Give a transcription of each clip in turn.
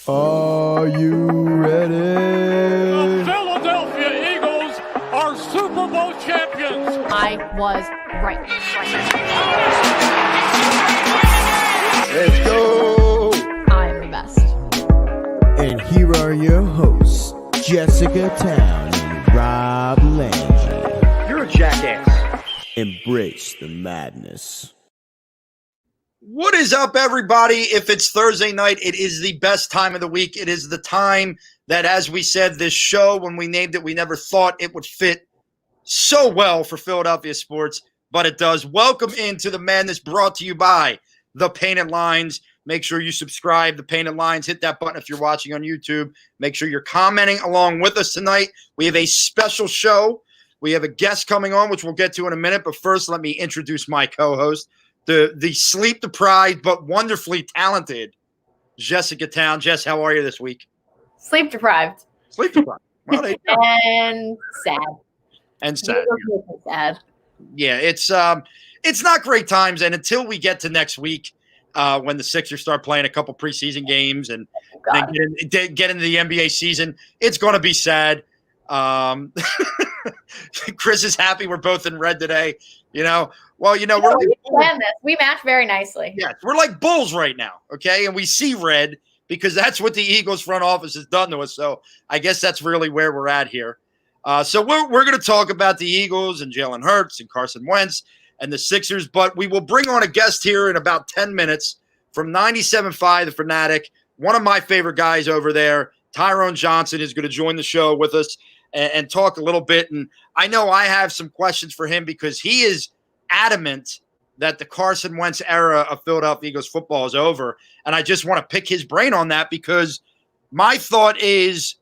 Are you ready? The Philadelphia Eagles are Super Bowl champions. I was right. Let's go! I am the best. And here are your hosts, Jessica Town and Rob Landry. You're a jackass. Embrace the madness. What is up, everybody? If it's Thursday night, it is the best time of the week. It is the time that, as we said, this show, when we named it, we never thought it would fit so well for Philadelphia sports, but it does. Welcome into the madness, brought to you by The Painted Lines. Make sure you subscribe, The Painted Lines. Hit that button if you're watching on YouTube. Make sure you're commenting along with us tonight. We have a special show. We have a guest coming on, which we'll get to in a minute. But first, let me introduce my co-host, the sleep-deprived but wonderfully talented Jessica Town. Jess, how are you this week? Sleep deprived. Sleep-deprived. Well, there you go. And sad. And sad. Sad. Yeah, it's not great times. And until we get to next week, when the Sixers start playing a couple preseason games and then get into the NBA season, it's going to be sad. Chris is happy we're both in red today. We're like we match very nicely. Yes, we're like Bulls right now, okay? And we see red because that's what the Eagles front office has done to us. So I guess that's really where we're at here. So we're going to talk about the Eagles and Jalen Hurts and Carson Wentz and the Sixers, but we will bring on a guest here in about 10 minutes from 97.5 The Fanatic. One of my favorite guys over there, Tyrone Johnson, is going to join the show with us and talk a little bit. And I know I have some questions for him because he is adamant that the Carson Wentz era of Philadelphia Eagles football is over. And I just want to pick his brain on that because my thought is,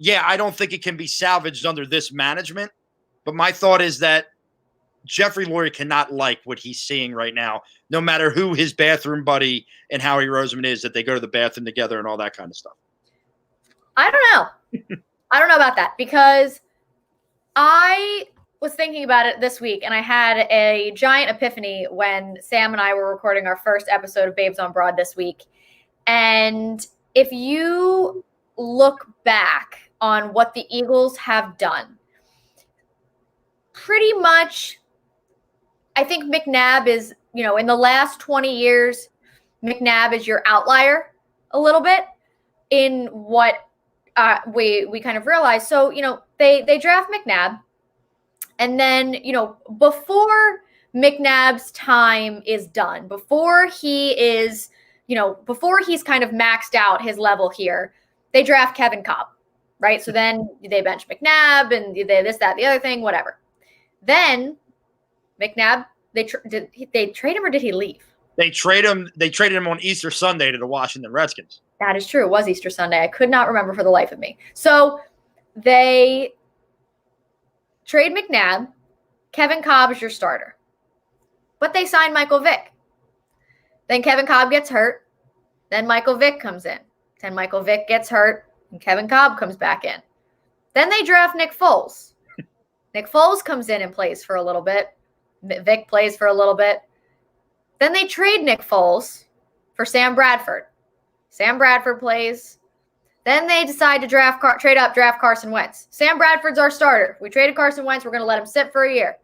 I don't think it can be salvaged under this management. But my thought is that Jeffrey Lurie cannot like what he's seeing right now, no matter who his bathroom buddy and Howie Roseman is, that they go to the bathroom together and all that kind of stuff. I don't know. I don't know about that because I was thinking about it this week and I had a giant epiphany when Sam and I were recording our first episode of Babes on Broad this week. And if you look back on what the Eagles have done, pretty much, I think McNabb is, in the last 20 years, McNabb is your outlier a little bit in what we kind of realized. So, they draft McNabb. And then, before McNabb's time is done, before he is, before he's kind of maxed out his level here, they draft Kevin Cobb, right? So then they bench McNabb and this, that, the other thing, whatever. Then McNabb, did they trade him or did he leave? They traded him on Easter Sunday to the Washington Redskins. That is true. It was Easter Sunday. I could not remember for the life of me. So they trade McNabb. Kevin Cobb is your starter. But they signed Michael Vick. Then Kevin Cobb gets hurt. Then Michael Vick comes in. Then Michael Vick gets hurt. And Kevin Cobb comes back in. Then they draft Nick Foles. Nick Foles comes in and plays for a little bit. Vick plays for a little bit. Then they trade Nick Foles for Sam Bradford. Sam Bradford plays. Then they decide to draft Carson Wentz. Sam Bradford's our starter. We traded Carson Wentz. We're going to let him sit for a year.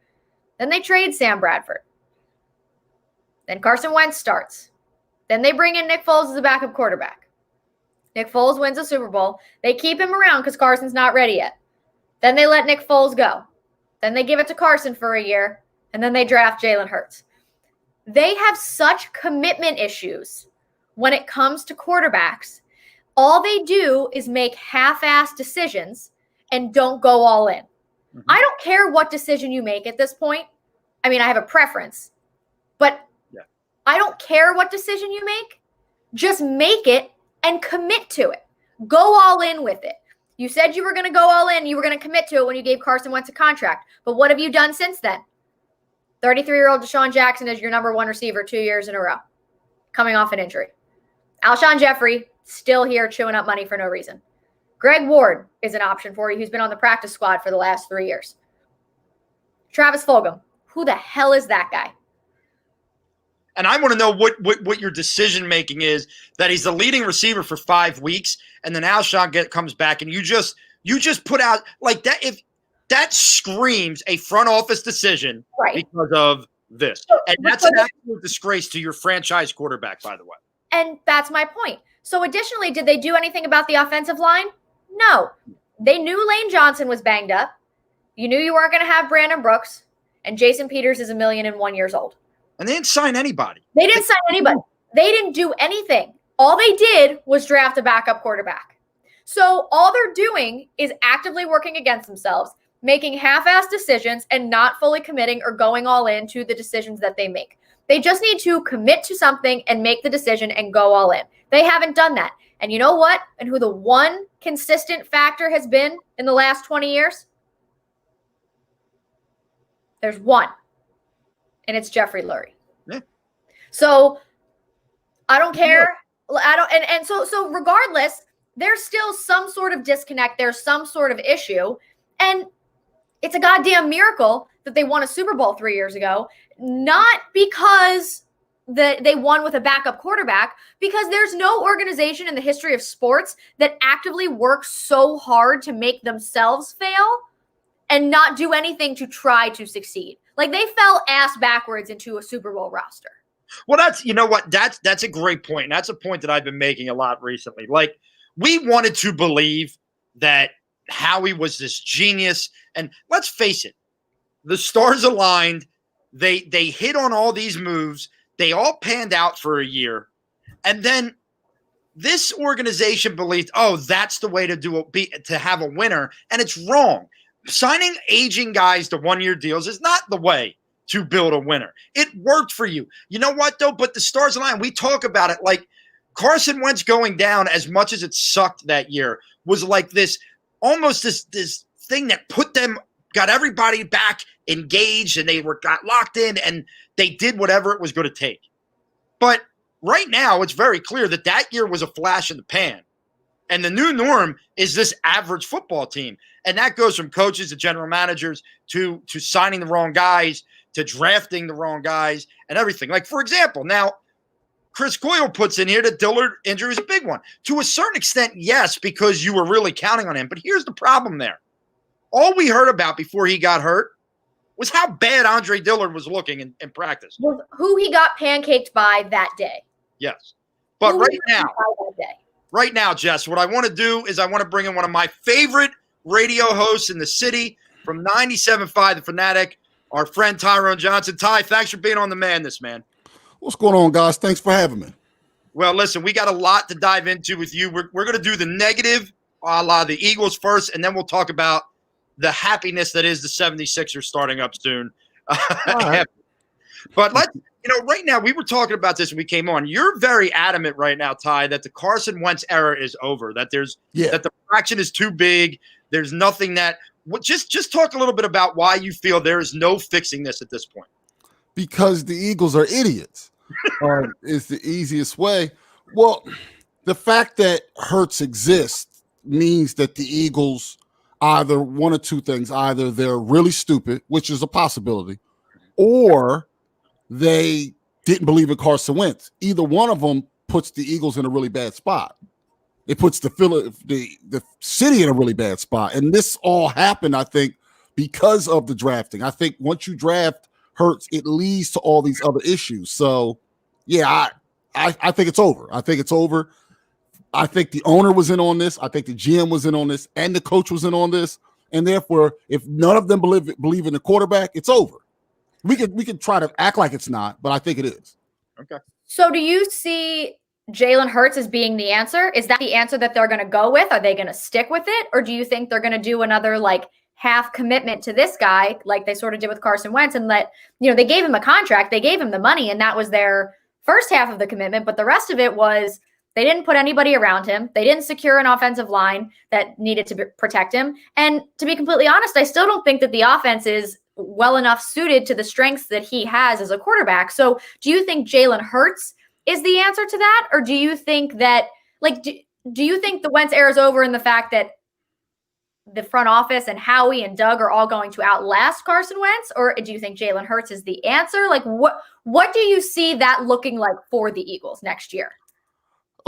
Then they trade Sam Bradford. Then Carson Wentz starts. Then they bring in Nick Foles as a backup quarterback. Nick Foles wins a Super Bowl. They keep him around because Carson's not ready yet. Then they let Nick Foles go. Then they give it to Carson for a year. And then they draft Jalen Hurts. They have such commitment issues when it comes to quarterbacks. All they do is make half-assed decisions and don't go all in. Mm-hmm. I don't care what decision you make at this point. I mean, I have a preference, but I don't care what decision you make. Just make it and commit to it. Go all in with it. You said you were going to go all in. You were going to commit to it when you gave Carson Wentz a contract. But what have you done since then? 33-year-old Deshaun Jackson is your number one receiver 2 years in a row, coming off an injury. Alshon Jeffrey, still here chewing up money for no reason. Greg Ward is an option for you who's been on the practice squad for the last 3 years. Travis Fulgham, who the hell is that guy? And I want to know what your decision making is, that he's the leading receiver for 5 weeks, and then Alshon comes back, and you just put out like that. If that screams a front office decision because of this, and that's an absolute disgrace to your franchise quarterback, by the way. And that's my point. So additionally, did they do anything about the offensive line? No. They knew Lane Johnson was banged up. You knew you weren't going to have Brandon Brooks, and Jason Peters is 1,000,001 years old. And they didn't sign anybody. They didn't sign anybody. They didn't do anything. All they did was draft a backup quarterback. So all they're doing is actively working against themselves, making half-assed decisions and not fully committing or going all in to the decisions that they make. They just need to commit to something and make the decision and go all in. They haven't done that. And you know what? And who the one consistent factor has been in the last 20 years? There's one. And it's Jeffrey Lurie. Yeah. So I don't care. So regardless, there's still some sort of disconnect. There's some sort of issue. And it's a goddamn miracle that they won a Super Bowl 3 years ago, not because they won with a backup quarterback, because there's no organization in the history of sports that actively works so hard to make themselves fail and not do anything to try to succeed. Like, they fell ass backwards into a Super Bowl roster. Well, you know what? That's a great point. And that's a point that I've been making a lot recently. Like, we wanted to believe that Howie was this genius. And let's face it, the stars aligned. They hit on all these moves. They all panned out for a year. And then this organization believed, oh, that's the way to have a winner. And it's wrong. Signing aging guys to one-year deals is not the way to build a winner. It worked for you. You know what, though? But the stars align. We talk about it like Carson Wentz going down, as much as it sucked that year, was like this thing that got everybody back engaged, and they got locked in, and they did whatever it was going to take. But right now, it's very clear that year was a flash in the pan. And the new norm is this average football team. And that goes from coaches to general managers to signing the wrong guys, to drafting the wrong guys, and everything. Like, for example, now Chris Coyle puts in here that Dillard injury is a big one. To a certain extent, yes, because you were really counting on him. But here's the problem there. All we heard about before he got hurt was how bad Andre Dillard was looking in practice. Who he got pancaked by that day. Yes. But right now, Jess, what I want to do is I want to bring in one of my favorite radio hosts in the city from 97.5 The Fanatic, our friend Tyrone Johnson. Ty, thanks for being on The Madness, man. What's going on, guys? Thanks for having me. Well, listen, we got a lot to dive into with you. We're going to do the negative, a la the Eagles first, and then we'll talk about the happiness that is the 76ers starting up soon. Right. But right now, we were talking about this when we came on. You're very adamant right now, Ty, that the Carson Wentz era is over, that that the fraction is too big. There's nothing that – just talk a little bit about why you feel there is no fixing this at this point. Because the Eagles are idiots is the easiest way. Well, the fact that Hurts exists means that the Eagles either one or two things. Either they're really stupid, which is a possibility, or they didn't believe in Carson Wentz. Either one of them puts the Eagles in a really bad spot. It puts the city in a really bad spot. And this all happened, I think, because of the drafting. I think once you draft Hurts, it leads to all these other issues. So, yeah, I think it's over. I think it's over. I think the owner was in on this. I think the GM was in on this, and the coach was in on this. And therefore, if none of them believe in the quarterback, it's over. We can try to act like it's not, but I think it is. Okay. So do you see Jalen Hurts as being the answer? Is that the answer that they're going to go with? Are they going to stick with it? Or do you think they're going to do another half commitment to this guy like they sort of did with Carson Wentz and they gave him a contract, they gave him the money, and that was their first half of the commitment. But the rest of it was they didn't put anybody around him. They didn't secure an offensive line that needed to protect him. And to be completely honest, I still don't think that the offense is well enough suited to the strengths that he has as a quarterback. So do you think Jalen Hurts is the answer to that? Or do you think that, do you think the Wentz era is over in the fact that the front office and Howie and Doug are all going to outlast Carson Wentz, or do you think Jalen Hurts is the answer? Like, what do you see that looking like for the Eagles next year?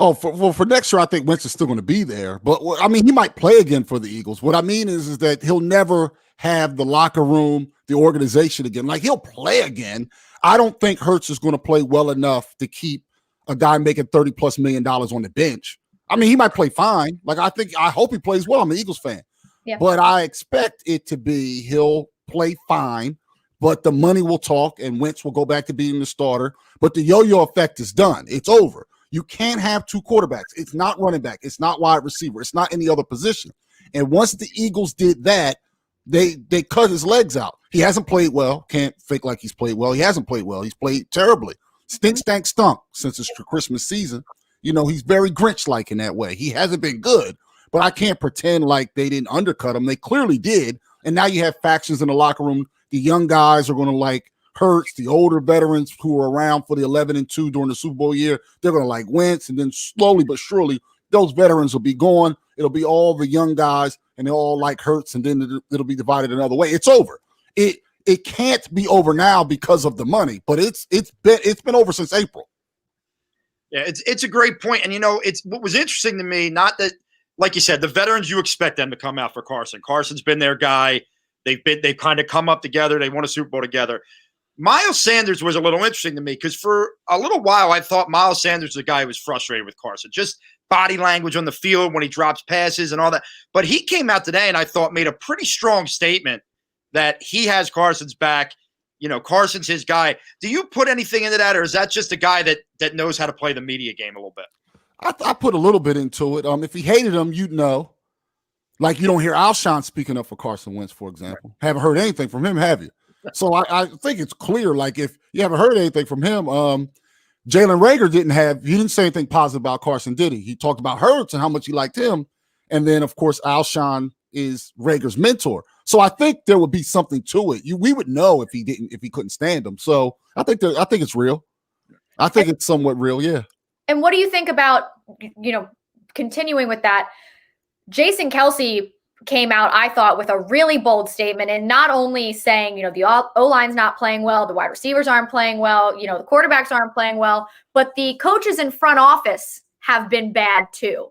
Oh, for next year, I think Wentz is still going to be there. But I mean, he might play again for the Eagles. What I mean is that he'll never have the locker room, the organization again. Like, he'll play again. I don't think Hurts is going to play well enough to keep a guy making $30+ million on the bench. I mean, he might play fine. Like, I hope he plays well. I'm an Eagles fan. Yeah. But I expect it to be he'll play fine, but the money will talk and Wentz will go back to being the starter. But the yo-yo effect is done. It's over. You can't have two quarterbacks. It's not running back. It's not wide receiver. It's not any other position. And once the Eagles did that, they cut his legs out. He hasn't played well. Can't fake like he's played well. He hasn't played well. He's played terribly. Stink, stank, stunk since it's Christmas season. You know, he's very Grinch-like in that way. He hasn't been good, but I can't pretend like they didn't undercut him. They clearly did. And now you have factions in the locker room. The young guys are going to like Hurts. The older veterans who were around for the 11-2 during the Super Bowl year, they're going to like Wentz. And then slowly but surely, those veterans will be gone. It'll be all the young guys, and they all like Hurts, and then it'll be divided another way. It's over. It can't be over now because of the money, but it's been over since April. Yeah, it's a great point. And, you know, it's what was interesting to me, not that, like you said, the veterans, you expect them to come out for Carson. Carson's been their guy. They've kind of come up together. They won a Super Bowl together. Miles Sanders was a little interesting to me because for a little while I thought Miles Sanders was a guy who was frustrated with Carson, just body language on the field when he drops passes and all that. But he came out today and I thought made a pretty strong statement that he has Carson's back. You know, Carson's his guy. Do you put anything into that, or is that just a guy that knows how to play the media game a little bit? I put a little bit into it. If he hated him, you'd know. Like, you don't hear Alshon speaking up for Carson Wentz, for example. Right. Haven't heard anything from him, have you? So I think it's clear. Like, if you haven't heard anything from him, Jalen Reagor didn't say anything positive about Carson, did he? He talked about Hurts and how much he liked him. And then, of course, Alshon is Rager's mentor. So I think there would be something to it. We would know if he couldn't stand him. So I think it's real. I think it's somewhat real, yeah. And what do you think about, you know, continuing with that? Jason Kelce came out, I thought, with a really bold statement, and not only saying, you know, the O-line's not playing well, the wide receivers aren't playing well, you know, the quarterbacks aren't playing well, but the coaches in front office have been bad too.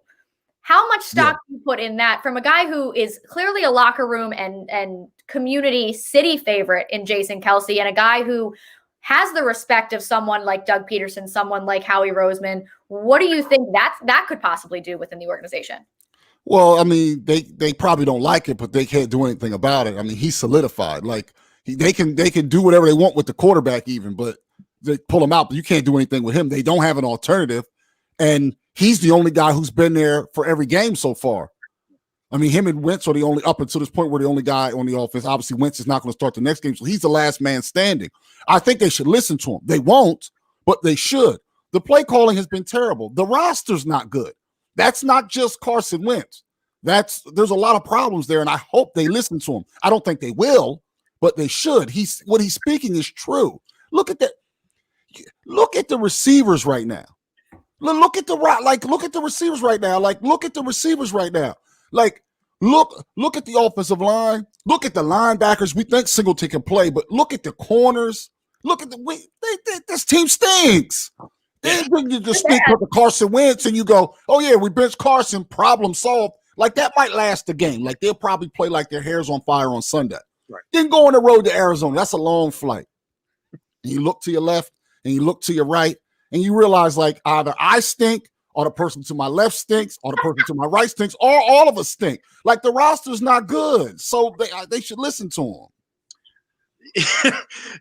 How much stock do you put in that from a guy who is clearly a locker room and community city favorite in Jason Kelce, and a guy who has the respect of someone like Doug Peterson, someone like Howie Roseman? What do you think that could possibly do within the organization? Well, I mean, they probably don't like it, but they can't do anything about it. I mean, he's solidified. Like, they can do whatever they want with the quarterback even, but they pull him out, but you can't do anything with him. They don't have an alternative, and he's the only guy who's been there for every game so far. I mean, him and Wentz are the only, up until this point, were the only guy on the offense. Obviously, Wentz is not going to start the next game, so he's the last man standing. I think they should listen to him. They won't, but they should. The play calling has been terrible. The roster's not good. That's not just Carson Wentz. There's a lot of problems there, and I hope they listen to him. I don't think they will, but they should. What he's speaking is true. Look at that. Look at the receivers right now. Look at the receivers right now. Like, look at the receivers right now. Like, look at the offensive line. Look at the linebackers. We think Singleton can play, but look at the corners. Look at this team stinks. You just speak with the Carson Wentz and you go, oh yeah, we benched Carson, problem solved. Like, that might last the game. Like, they'll probably play like their hair's on fire on Sunday. Right. Then go on the road to Arizona. That's a long flight. And you look to your left and you look to your right and you realize, like, either I stink or the person to my left stinks or the person to my right stinks or all of us stink. Like, the roster's not good. So they should listen to him.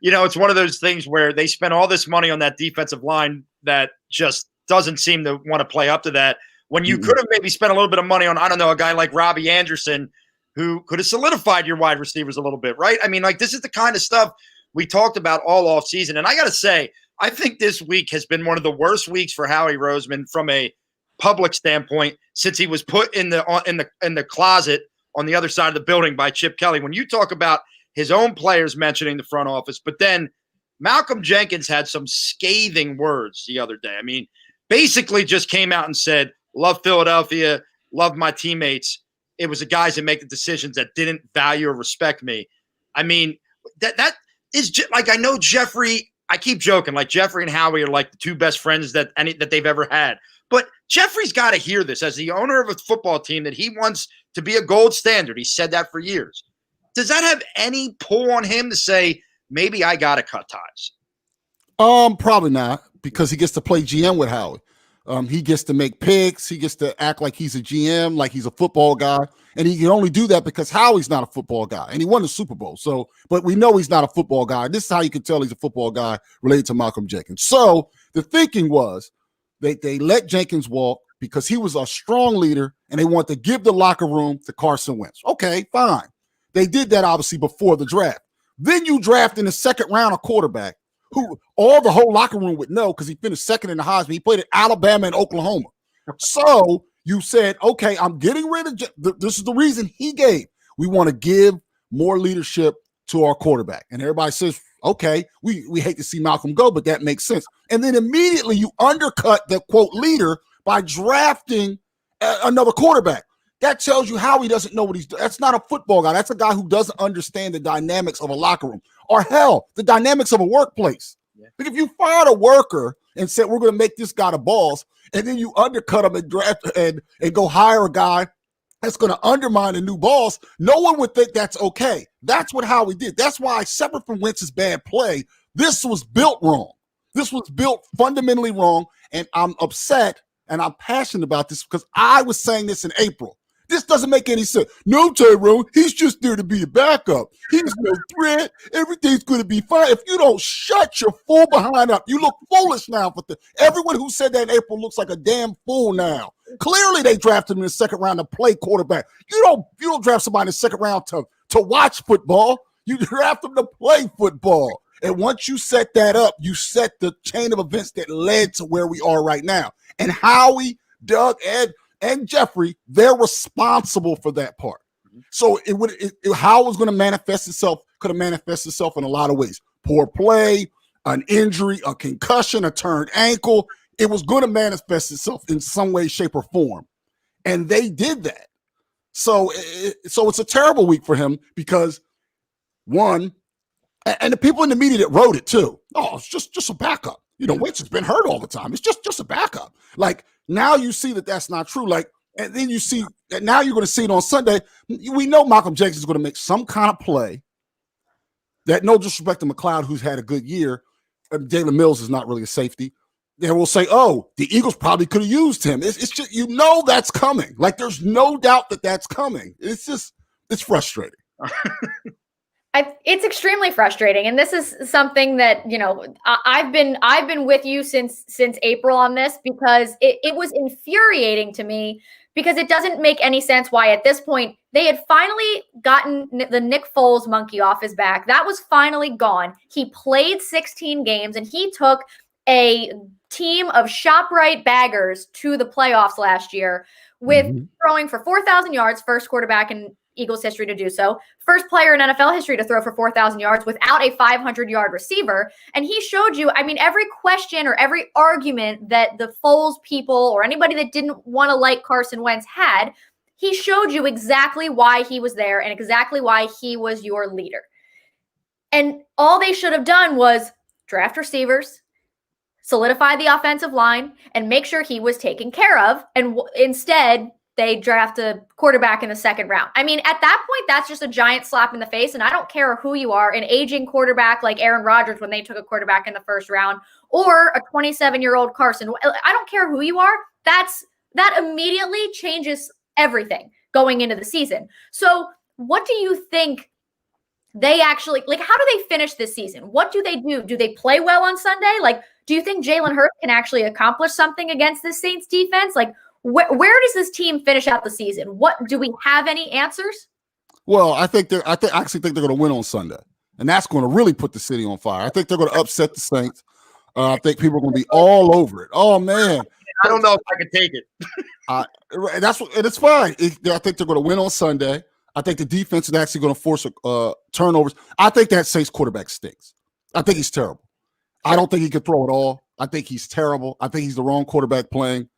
You know, it's one of those things where they spend all this money on that defensive line that just doesn't seem to want to play up to that. When you could have maybe spent a little bit of money on, I don't know, a guy like Robbie Anderson, who could have solidified your wide receivers a little bit, right? I mean, like, this is the kind of stuff we talked about all off season. And I got to say, I think this week has been one of the worst weeks for Howie Roseman from a public standpoint since he was put in the closet on the other side of the building by Chip Kelly. When you talk about his own players mentioning the front office, but then Malcolm Jenkins had some scathing words the other day. I mean, basically just came out and said, love Philadelphia, love my teammates. it was the guys that make the decisions that didn't value or respect me. I mean, that is like, I know Jeffrey, I keep joking, like Jeffrey and Howie are like the two best friends that they've ever had. But Jeffrey's got to hear this as the owner of a football team that he wants to be a gold standard. He said that for years. Does that have any pull on him to say, maybe I got to cut ties? Probably not, because he gets to play GM with Howie. He gets to make picks. He gets to act like he's a GM, like he's a football guy. And he can only do that because Howie's not a football guy. And he won the Super Bowl. So, but we know he's not a football guy. This is how you can tell he's a football guy related to Malcolm Jenkins. So the thinking was they let Jenkins walk because he was a strong leader and they want to give the locker room to Carson Wentz. Okay, fine. They did that obviously before the draft. Then you draft in the second round a quarterback who the whole locker room would know because he finished second in the Heisman. He played at Alabama and Oklahoma. So you said, okay, I'm getting rid of this is the reason he gave. We want to give more leadership to our quarterback. And everybody says, okay, we hate to see Malcolm go, but that makes sense. And then immediately you undercut the, quote, leader by drafting another quarterback. That tells you how he doesn't know what he's doing. That's not a football guy. That's a guy who doesn't understand the dynamics of a locker room or, hell, the dynamics of a workplace. Yeah. Like if you fired a worker and said, we're going to make this guy the boss, and then you undercut him and draft and go hire a guy that's going to undermine a new boss, no one would think that's okay. That's what Howie did. That's why, separate from Wentz's bad play, this was built wrong. This was built fundamentally wrong, and I'm upset and I'm passionate about this because I was saying this in April. This doesn't make any sense. No, Tyrone, he's just there to be a backup. He's no threat. Everything's going to be fine. If you don't shut your fool behind up, you look foolish now. Everyone who said that in April looks like a damn fool now. Clearly, they drafted him in the second round to play quarterback. You don't draft somebody in the second round to watch football. You draft them to play football. And once you set that up, you set the chain of events that led to where we are right now. And Howie, Doug, Ed, and Jeffrey, they're responsible for that part. So how it was going to manifest itself could have manifested itself in a lot of ways. Poor play, an injury, a concussion, a turned ankle. It was going to manifest itself in some way, shape, or form. And they did that. So it's a terrible week for him because, one, and the people in the media that wrote it too, it's just a backup. Wentz has been hurt all the time. It's just a backup. Like, now you see that that's not true. Like, and then you see that now you're going to see it on Sunday. We know Malcolm Jenkins is going to make some kind of play that, no disrespect to McLeod, who's had a good year. Jalen Mills is not really a safety. They will say, oh, the Eagles probably could have used him. It's just, that's coming. Like, there's no doubt that that's coming. It's frustrating. It's extremely frustrating, and this is something that I've been with you since April on this because it was infuriating to me because it doesn't make any sense why at this point they had finally gotten the Nick Foles monkey off his back. That was finally gone. He played 16 games and he took a team of ShopRite baggers to the playoffs last year with throwing for 4,000 yards, first quarterback in Eagles history to do so. First player in NFL history to throw for 4,000 yards without a 500-yard receiver. And he showed you, every question or every argument that the Foles people or anybody that didn't want to like Carson Wentz had, he showed you exactly why he was there and exactly why he was your leader. And all they should have done was draft receivers, solidify the offensive line, and make sure he was taken care of. And instead, they draft a quarterback in the second round. At that point, that's just a giant slap in the face. And I don't care who you are, an aging quarterback like Aaron Rodgers when they took a quarterback in the first round, or a 27-year-old Carson. I don't care who you are. That immediately changes everything going into the season. So what do you think they actually, how do they finish this season? What do they do? Do they play well on Sunday? Do you think Jalen Hurts can actually accomplish something against this Saints defense? Where does this team finish out the season? What do we have any answers? Well, I actually think they're going to win on Sunday, and that's going to really put the city on fire. I think they're going to upset the Saints. I think people are going to be all over it. Oh man, I don't know if I can take it. And it's fine. I think they're going to win on Sunday. I think the defense is actually going to force turnovers. I think that Saints quarterback stinks. I think he's terrible. I don't think he can throw at all. I think he's terrible. I think he's the wrong quarterback playing.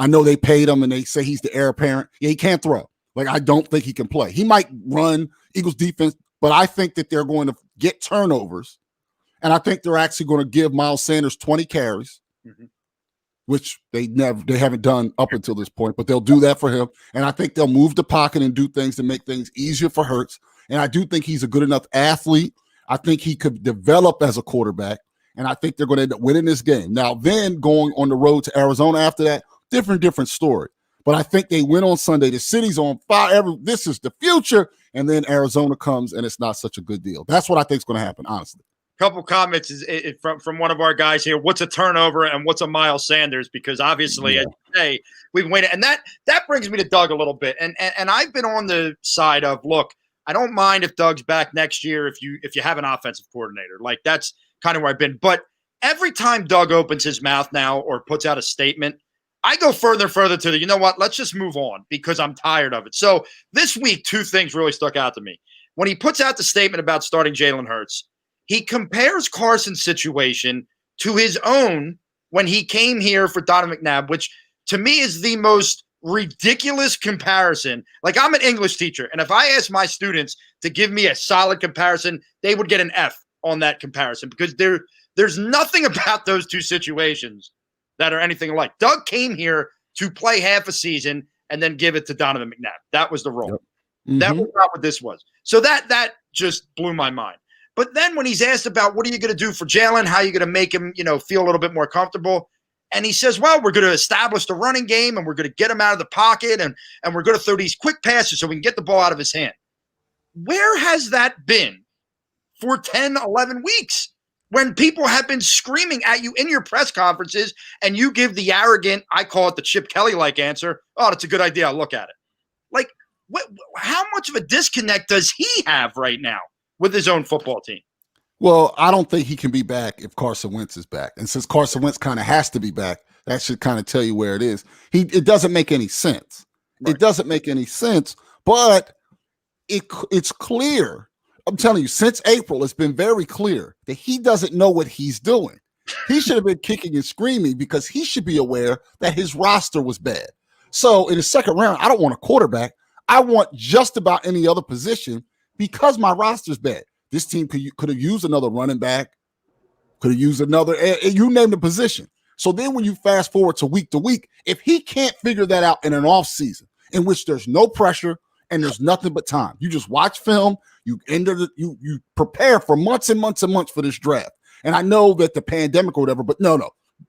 I know they paid him and they say he's the heir apparent. Yeah, he can't throw. Like, I don't think he can play. He might run Eagles defense, but I think that they're going to get turnovers. And I think they're actually going to give Miles Sanders 20 carries, which they haven't done up until this point, but they'll do that for him. And I think they'll move the pocket and do things to make things easier for Hurts. And I do think he's a good enough athlete. I think he could develop as a quarterback. And I think they're going to end up winning this game. Now, then going on the road to Arizona after that, different story. But I think they win on Sunday. The city's on fire. This is the future. And then Arizona comes, and it's not such a good deal. That's what I think is going to happen, honestly. Couple comments from one of our guys here. What's a turnover and what's a Miles Sanders? Because obviously, as you say, we've waited. And that brings me to Doug a little bit. And I've been on the side of, look, I don't mind if Doug's back next year if you have an offensive coordinator. Like, that's kind of where I've been. But every time Doug opens his mouth now or puts out a statement, I go further and further to you know what? Let's just move on because I'm tired of it. So this week, two things really stuck out to me. When he puts out the statement about starting Jalen Hurts, he compares Carson's situation to his own when he came here for Donovan McNabb, which to me is the most ridiculous comparison. Like, I'm an English teacher, and if I asked my students to give me a solid comparison, they would get an F on that comparison because there's nothing about those two situations that are anything alike. Doug came here to play half a season and then give it to Donovan McNabb. That was the role. Yep. Mm-hmm. That was not what this was. So that just blew my mind. But then when he's asked about what are you going to do for Jalen, how are you going to make him, feel a little bit more comfortable, and he says, well, we're going to establish the running game and we're going to get him out of the pocket and we're going to throw these quick passes so we can get the ball out of his hand. Where has that been for 10, 11 weeks when people have been screaming at you in your press conferences and you give the arrogant, I call it the Chip Kelly-like answer, oh, that's a good idea, I'll look at it. Like, how much of a disconnect does he have right now with his own football team? Well, I don't think he can be back if Carson Wentz is back. And since Carson Wentz kind of has to be back, that should kind of tell you where it is. It doesn't make any sense. Right. It doesn't make any sense, but it's clear. I'm telling you, since April, it's been very clear that he doesn't know what he's doing. He should have been kicking and screaming because he should be aware that his roster was bad. So in the second round, I don't want a quarterback. I want just about any other position because my roster's bad. This team could have used another running back, could have used another, you name the position. So then when you fast forward to week, if he can't figure that out in an offseason in which there's no pressure and there's nothing but time, you just watch film, you prepare for months and months and months for this draft. And I know that the pandemic or whatever, but no.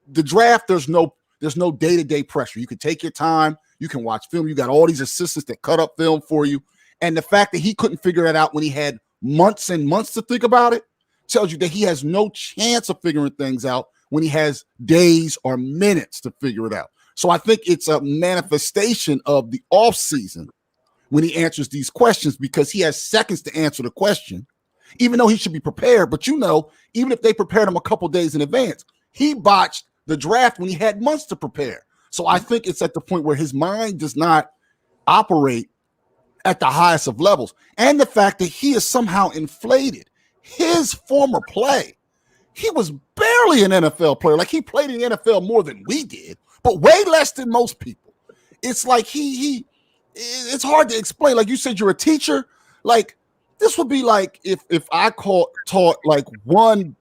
The draft, there's no day-to-day pressure. You can take your time, you can watch film, you got all these assistants that cut up film for you. And the fact that he couldn't figure it out when he had months and months to think about it tells you that he has no chance of figuring things out when he has days or minutes to figure it out. So I think it's a manifestation of the offseason when he answers these questions because he has seconds to answer the question, even though he should be prepared. But even if they prepared him a couple days in advance, he botched the draft when he had months to prepare. So I think it's at the point where his mind does not operate at the highest of levels. And the fact that he is somehow inflated his former play. He was barely an NFL player. Like, he played in the NFL more than we did, but way less than most people. It's like it's hard to explain. Like you said, you're a teacher. Like, this would be like if I taught like one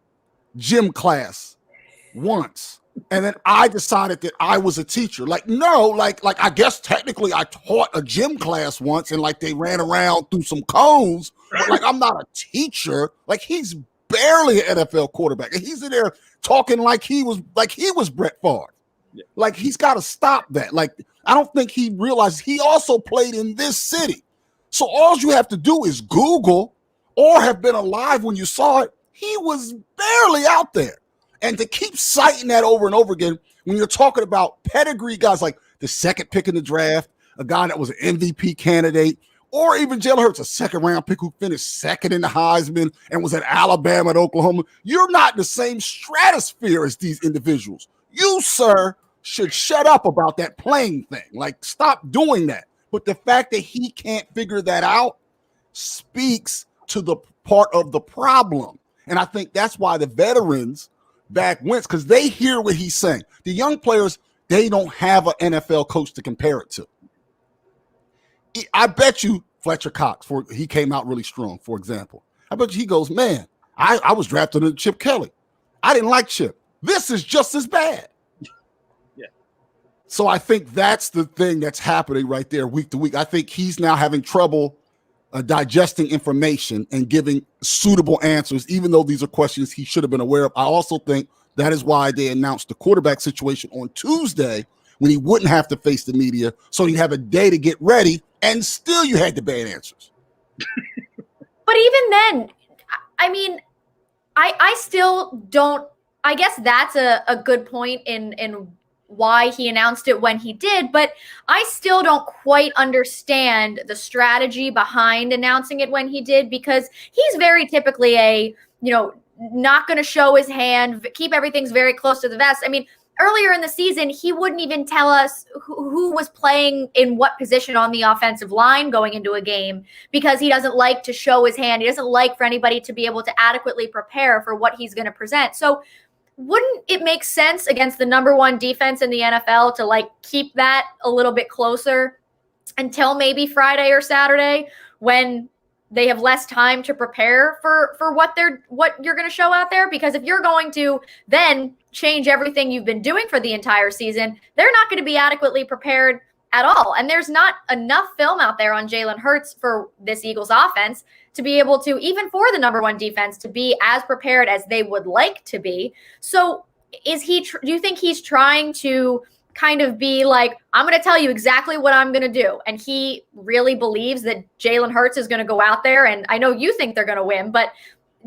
gym class once, and then I decided that I was a teacher. Like, no, like I guess technically I taught a gym class once and like they ran around through some cones, but like I'm not a teacher. Like, he's barely an NFL quarterback. And he's in there talking like he was Brett Favre. Yeah. Like, he's got to stop that. Like, I don't think he realizes he also played in this city. So all you have to do is Google or have been alive when you saw it. He was barely out there. And to keep citing that over and over again, when you're talking about pedigree guys like the second pick in the draft, a guy that was an MVP candidate, or even Jalen Hurts, a second-round pick who finished second in the Heisman and was at Alabama and Oklahoma, you're not in the same stratosphere as these individuals. You, sir, should shut up about that playing thing. Like, stop doing that. But the fact that he can't figure that out speaks to the part of the problem. And I think that's why the veterans back Wentz, because they hear what he's saying. The young players, they don't have an NFL coach to compare it to. I bet you Fletcher Cox, he came out really strong, for example. I bet you he goes, man, I was drafted in Chip Kelly. I didn't like Chip. This is just as bad. Yeah. So I think that's the thing that's happening right there week to week. I think he's now having trouble digesting information and giving suitable answers, even though these are questions he should have been aware of. I also think that is why they announced the quarterback situation on Tuesday when he wouldn't have to face the media, so he'd have a day to get ready, and still you had the bad answers. But even then, I mean, I still don't. I guess that's a good point in why he announced it when he did, but I still don't quite understand the strategy behind announcing it when he did, because he's very typically not going to show his hand, keep everything's very close to the vest. I mean, earlier in the season, he wouldn't even tell us who was playing in what position on the offensive line going into a game, because he doesn't like to show his hand. He doesn't like for anybody to be able to adequately prepare for what he's going to present. So wouldn't it make sense against the number one defense in the NFL to keep that a little bit closer until maybe Friday or Saturday, when they have less time to prepare for what you're going to show out there? Because if you're going to then change everything you've been doing for the entire season, they're not going to be adequately prepared at all. And there's not enough film out there on Jalen Hurts for this Eagles offense to be able to, even for the number one defense, to be as prepared as they would like to be. So do you think he's trying to kind of be like, I'm going to tell you exactly what I'm going to do, and he really believes that Jalen Hurts is going to go out there, and I know you think they're going to win, but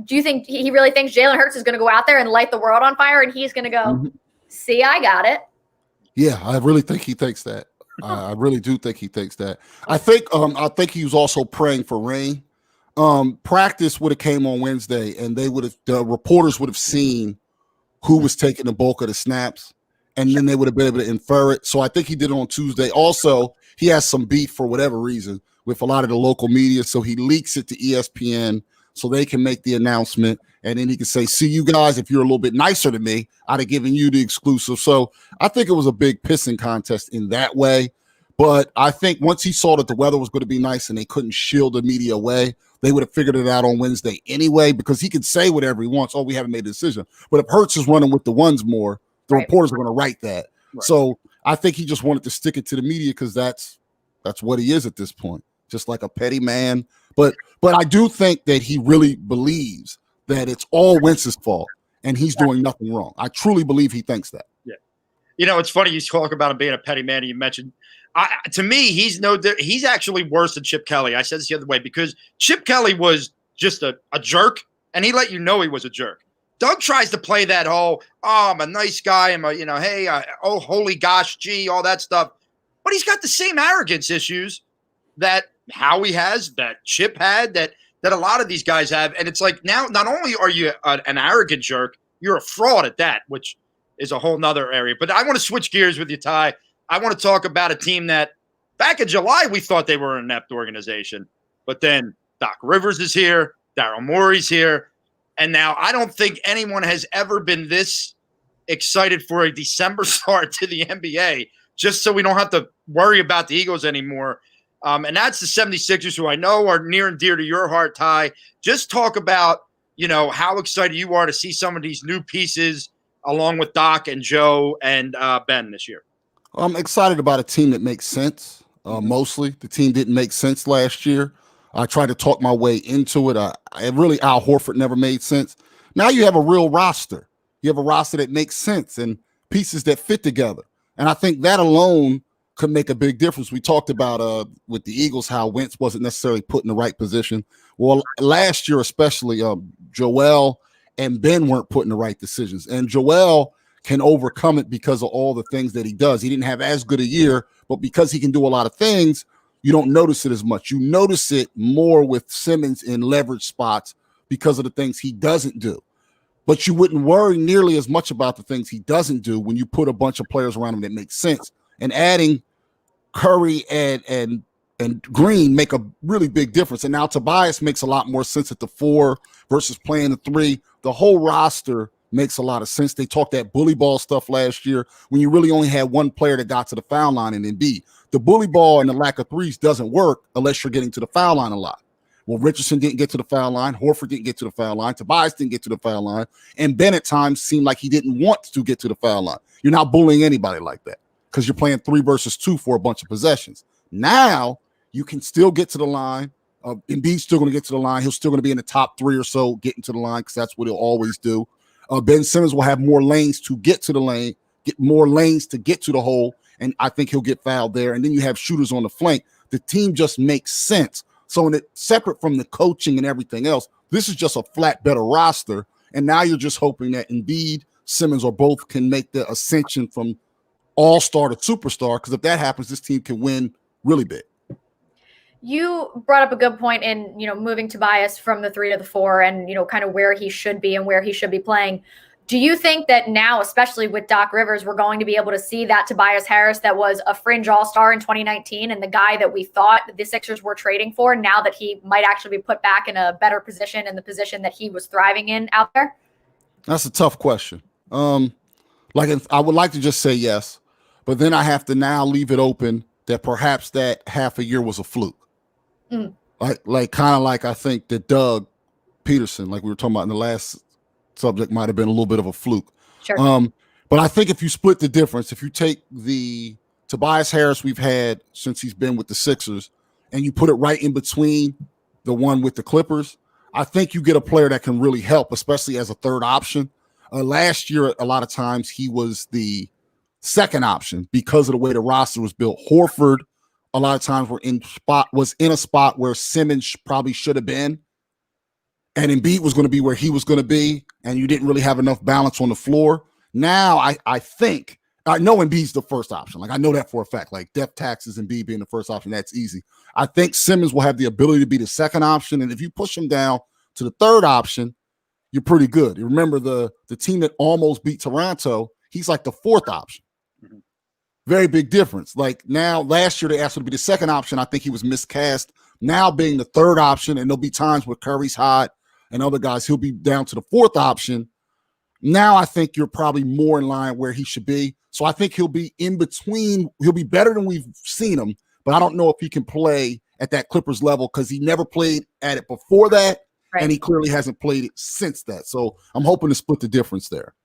do you think he really thinks Jalen Hurts is going to go out there and light the world on fire, and he's going to go, see, I got it? Yeah, I really think he thinks that. I really do think he thinks that. I think he was also praying for rain. Practice would have came on Wednesday, and the reporters would have seen who was taking the bulk of the snaps, and then they would have been able to infer it. So I think he did it on Tuesday. Also, he has some beef for whatever reason with a lot of the local media, so he leaks it to ESPN so they can make the announcement, and then he can say, see, you guys, if you're a little bit nicer to me, I'd have given you the exclusive. So I think it was a big pissing contest in that way. But I think once he saw that the weather was going to be nice and they couldn't shield the media away, they would have figured it out on Wednesday anyway, because he could say whatever he wants. Oh, we haven't made a decision. But if Hurts is running with the ones more, the reporters are going to write that. Right. So I think he just wanted to stick it to the media because that's what he is at this point, just like a petty man. But I do think that he really believes that it's all Wentz's fault and he's doing nothing wrong. I truly believe he thinks that. Yeah. It's funny you talk about him being a petty man, and you mentioned to me, he's actually worse than Chip Kelly. I said this the other way, because Chip Kelly was just a jerk, and he let you know he was a jerk. Doug tries to play that whole, I'm a nice guy, oh, holy gosh, gee, all that stuff. But he's got the same arrogance issues that Howie has, that Chip had, that a lot of these guys have. And it's like, now, not only are you an arrogant jerk, you're a fraud at that, which is a whole nother area. But I want to switch gears with you, Ty. I want to talk about a team that back in July, we thought they were an inept organization. But then Doc Rivers is here, Daryl Morey's here. And now I don't think anyone has ever been this excited for a December start to the NBA, just so we don't have to worry about the Eagles anymore. And that's the 76ers, who I know are near and dear to your heart, Ty. Just talk about, how excited you are to see some of these new pieces along with Doc and Joe and Ben this year. I'm excited about a team that makes sense. Mostly the team didn't make sense last year. I tried to talk my way into it. Al Horford never made sense. Now you have a real roster. You have a roster that makes sense and pieces that fit together. And I think that alone could make a big difference. We talked about with the Eagles how Wentz wasn't necessarily put in the right position. Well, last year especially, Joel and Ben weren't put in the right decisions. And Joel can overcome it because of all the things that he does. He didn't have as good a year, but because he can do a lot of things, you don't notice it as much. You notice it more with Simmons in leverage spots because of the things he doesn't do. But you wouldn't worry nearly as much about the things he doesn't do when you put a bunch of players around him that make sense. And adding Curry and Green make a really big difference. And now Tobias makes a lot more sense at the 4 versus playing the 3. The whole roster makes a lot of sense. They talked that bully ball stuff last year when you really only had one player that got to the foul line and Embiid. The bully ball and the lack of threes doesn't work unless you're getting to the foul line a lot. Well, Richardson didn't get to the foul line. Horford didn't get to the foul line. Tobias didn't get to the foul line. And Ben at times seemed like he didn't want to get to the foul line. You're not bullying anybody like that because you're playing 3 versus 2 for a bunch of possessions. Now you can still get to the line. Embiid's still going to get to the line. He'll still going to be in the top 3 or so getting to the line because that's what he'll always do. Ben Simmons will have more lanes to get to the lane, get more lanes to get to the hole, and I think he'll get fouled there. And then you have shooters on the flank. The team just makes sense. So in it, separate from the coaching and everything else, this is just a flat better roster. And now you're just hoping that Embiid, Simmons, or both can make the ascension from all-star to superstar, because if that happens, this team can win really big. You brought up a good point in, moving Tobias from the 3 to the 4 and, kind of where he should be and where he should be playing. Do you think that now, especially with Doc Rivers, we're going to be able to see that Tobias Harris that was a fringe all-star in 2019 and the guy that we thought the Sixers were trading for, now that he might actually be put back in a better position, in the position that he was thriving in out there? That's a tough question. I would like to just say yes, but then I have to now leave it open that perhaps that half a year was a fluke. Like I think that Doug Peterson, like we were talking about in the last subject, might have been a little bit of a fluke. Sure. But I think if you split the difference, if you take the Tobias Harris we've had since he's been with the Sixers and you put it right in between the one with the Clippers, I think you get a player that can really help, especially as a third option. Last year, a lot of times he was the second option because of the way the roster was built. Horford, a lot of times was in a spot where Simmons probably should have been, and Embiid was going to be where he was going to be, and you didn't really have enough balance on the floor. Now I know Embiid's the first option. Like I know that for a fact. Like death taxes, Embiid being the first option, that's easy. I think Simmons will have the ability to be the second option, and if you push him down to the third option, you're pretty good. You remember the team that almost beat Toronto, he's like the fourth option. Very big difference. Like now, last year they asked him to be the second option. I think he was miscast. Now being the third option, and there'll be times where Curry's hot and other guys, he'll be down to the fourth option. Now I think you're probably more in line where he should be. So I think he'll be in between. He'll be better than we've seen him, but I don't know if he can play at that Clippers level because he never played at it before that, right, and he clearly hasn't played it since that. So I'm hoping to split the difference there.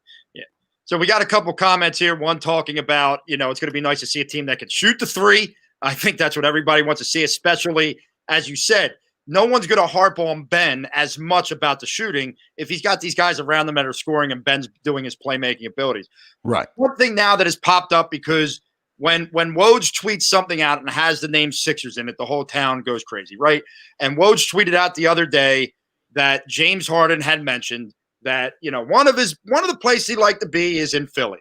So we got a couple comments here. One talking about, it's going to be nice to see a team that can shoot the 3. I think that's what everybody wants to see, especially, as you said, no one's going to harp on Ben as much about the shooting if he's got these guys around him that are scoring and Ben's doing his playmaking abilities. Right. One thing now that has popped up, because when Woj tweets something out and has the name Sixers in it, the whole town goes crazy, right? And Woj tweeted out the other day that James Harden had mentioned that, one of the places he'd like to be is in Philly.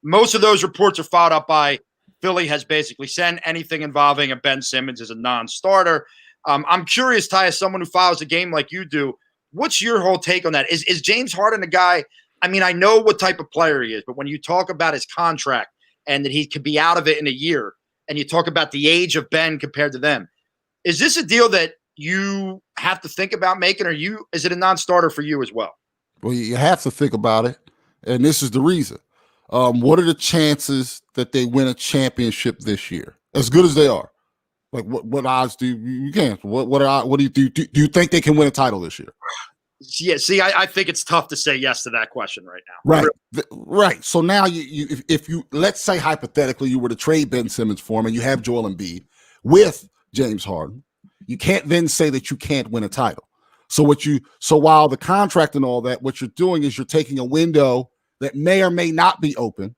Most of those reports are followed up by Philly has basically said anything involving a Ben Simmons as a non-starter. I'm curious, Ty, as someone who follows the game like you do, what's your whole take on that? Is James Harden a guy? I mean, I know what type of player he is, but when you talk about his contract and that he could be out of it in a year, and you talk about the age of Ben compared to them, is this a deal that you have to think about making, or is it a non-starter for you as well? Well, you have to think about it, and this is the reason. What are the chances that they win a championship this year? As good as they are, like what odds do you can? What do you think they can win a title this year? Yeah, see, I think it's tough to say yes to that question right now. Right, right. So now if you let's say hypothetically you were to trade Ben Simmons for him and you have Joel Embiid with James Harden, you can't then say that you can't win a title. So while the contract and all that, what you're doing is you're taking a window that may or may not be open,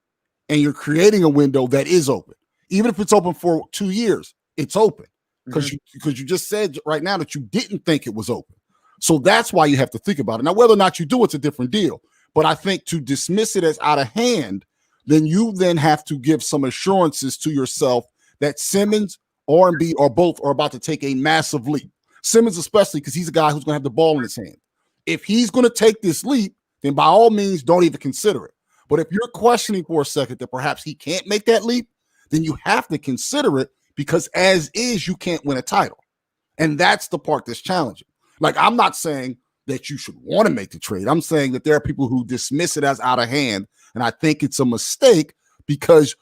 and you're creating a window that is open. Even if it's open for 2 years, it's open because you just said right now that you didn't think it was open. So that's why you have to think about it. Now, whether or not you do, it's a different deal. But I think to dismiss it as out of hand, then you then have to give some assurances to yourself that Simmons or Embiid or both are about to take a massive leap. Simmons especially, because he's a guy who's going to have the ball in his hand. If he's going to take this leap, then by all means, don't even consider it. But if you're questioning for a second that perhaps he can't make that leap, then you have to consider it, because as is, you can't win a title. And that's the part that's challenging. Like, I'm not saying that you should want to make the trade. I'm saying that there are people who dismiss it as out of hand, and I think it's a mistake because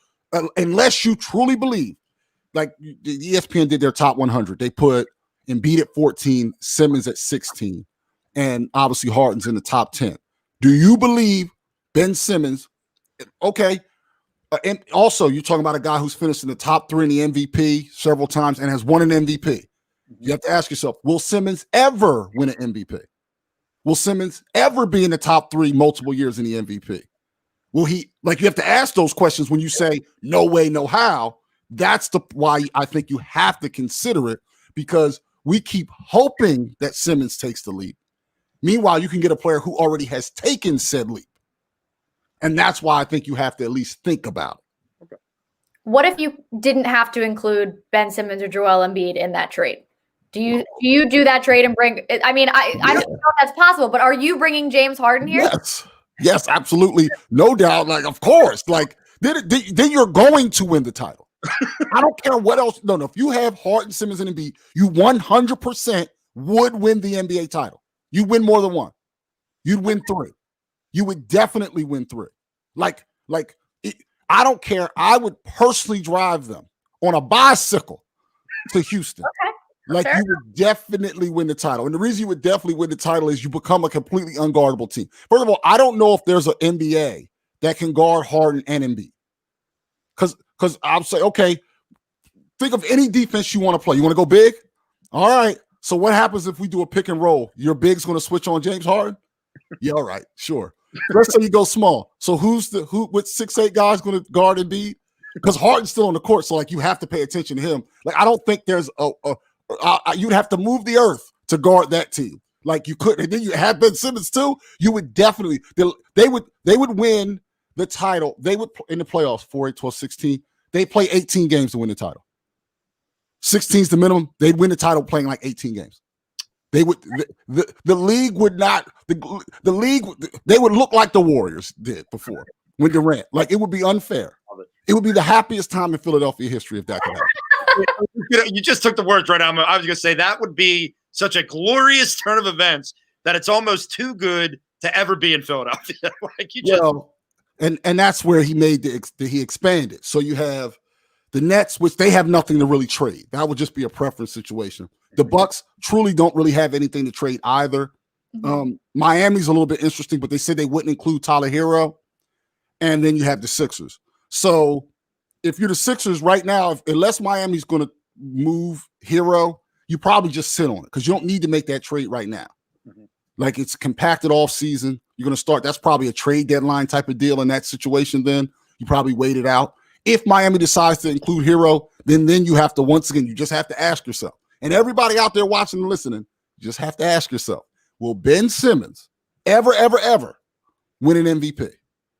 unless you truly believe, like the ESPN did their top 100, they put Embiid at 14, Simmons at 16, and obviously Harden's in the top 10. Do you believe Ben Simmons? Okay. And also, you're talking about a guy who's finished in the top 3 in the MVP several times and has won an MVP. You have to ask yourself, will Simmons ever win an MVP? Will Simmons ever be in the top 3 multiple years in the MVP? Will he, like, you have to ask those questions when you say no way, no how. That's why I think you have to consider it, because we keep hoping that Simmons takes the leap. Meanwhile, you can get a player who already has taken said leap. And that's why I think you have to at least think about it. Okay. What if you didn't have to include Ben Simmons or Joel Embiid in that trade? Do you do that trade and bring? I mean, I don't know if that's possible, but are you bringing James Harden here? Yes, absolutely, no doubt. Like, of course, like then you're going to win the title. I don't care what else. No, if you have Harden, Simmons, and Embiid, you 100% would win the NBA title. You win more than one. You'd win 3. You would definitely win 3. I don't care. I would personally drive them on a bicycle to Houston. Okay. Like, you would definitely win the title. And the reason you would definitely win the title is you become a completely unguardable team. First of all, I don't know if there's an NBA that can guard Harden and Embiid. Because I'll say, okay, think of any defense you want to play. You want to go big? All right. So what happens if we do a pick and roll? Your big's going to switch on James Harden? Yeah, all right, sure. Let's say you go small. So who with 6'8" guys going to guard Embiid? Because Harden's still on the court, so like you have to pay attention to him. Like, I don't think there's you'd have to move the earth to guard that team. Like, you could, and then you have Ben Simmons too. You would definitely they would win the title. They would in the playoffs 4, 8, 12, 16. They play 18 games to win the title. 16 is the minimum. They'd win the title playing like 18 games. They would the league would not the league they would look like the Warriors did before when Durant. Like, it would be unfair. It would be the happiest time in Philadelphia history if that could happen. You just took the words right out. I was going to say that would be such a glorious turn of events that it's almost too good to ever be in Philadelphia. Like, you just and that's where he made he expanded. So you have the Nets, which they have nothing to really trade. That would just be a preference situation. The Bucks truly don't really have anything to trade either. Miami's a little bit interesting, but they said they wouldn't include Tyler Hero. And then you have the Sixers. So if you're the Sixers right now, unless Miami's going to move Hero, you probably just sit on it because you don't need to make that trade right now. Like, it's compacted off season. You're going to start. That's probably a trade deadline type of deal in that situation. Then you probably wait it out. If Miami decides to include Hero, then you have to, once again, you just have to ask yourself. And everybody out there watching and listening, you just have to ask yourself, will Ben Simmons ever win an MVP?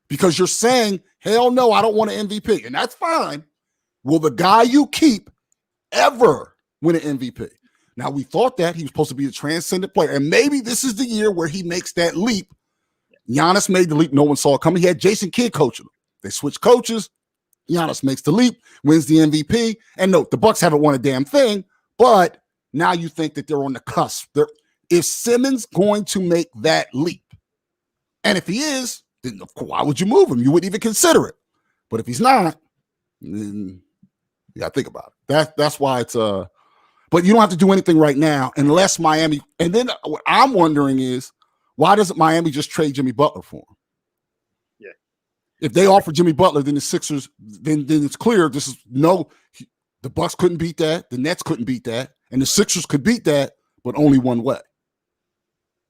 Because you're saying, hell no, I don't want an MVP. And that's fine. Will the guy you keep ever win an MVP? Now, we thought that he was supposed to be a transcendent player. And maybe this is the year where he makes that leap. Giannis made the leap. No one saw it coming. He had Jason Kidd coaching him. They switched coaches. Giannis makes the leap, wins the MVP. And no, the Bucks haven't won a damn thing. But now you think that they're on the cusp. Is Simmons going to make that leap? And if he is, then of course, why would you move him? You wouldn't even consider it. But if he's not, then you got to think about it. That's why it's but you don't have to do anything right now unless Miami. And then what I'm wondering is, why doesn't Miami just trade Jimmy Butler for him? Yeah. If they offer Jimmy Butler, then the Sixers, then it's clear the Bucks couldn't beat that, the Nets couldn't beat that, and the Sixers could beat that, but only one way.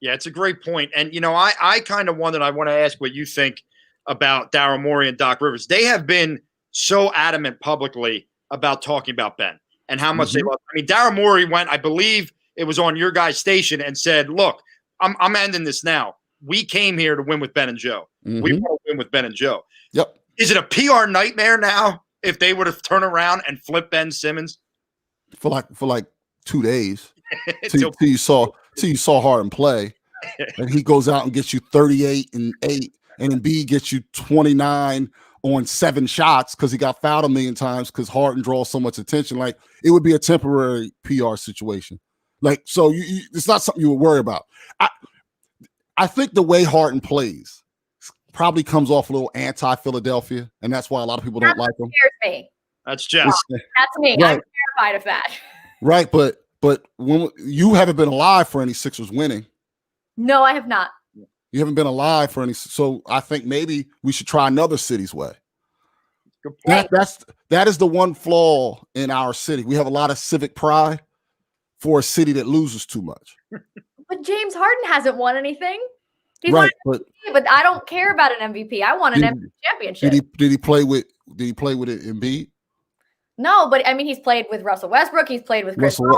Yeah, it's a great point. And, I kind of wondered, I want to ask what you think about Daryl Morey and Doc Rivers. They have been so adamant publicly about talking about Ben and how much they love him. I mean, Daryl Morey went, I believe it was on your guys' station, and said, look, I'm ending this now. We came here to win with Ben and Joe. We want to win with Ben and Joe. Yep. Is it a PR nightmare now if they were to turn around and flip Ben Simmons? For like 2 days. till you saw Harden play. And he goes out and gets you 38 and 8, and Embiid gets you 29 on 7 shots because he got fouled a million times because Harden draws so much attention. Like, it would be a temporary PR situation. Like, so it's not something you would worry about. I think the way Harden plays probably comes off a little anti-Philadelphia, and that's why a lot of people don't like him. Scares me. That's Jess. That's me. Right. I'm terrified of that. Right, but when you haven't been alive for any Sixers winning. No, I have not. You haven't been alive for any. So I think maybe we should try another city's way. Good point. That is the one flaw in our city. We have a lot of civic pride for a city that loses too much. But James Harden hasn't won anything. He's Right, won MVP, but I don't care about an MVP. I want an MVP championship. Did he play with it Embiid? No, but I mean, he's played with Russell Westbrook. He's played with Chris Paul.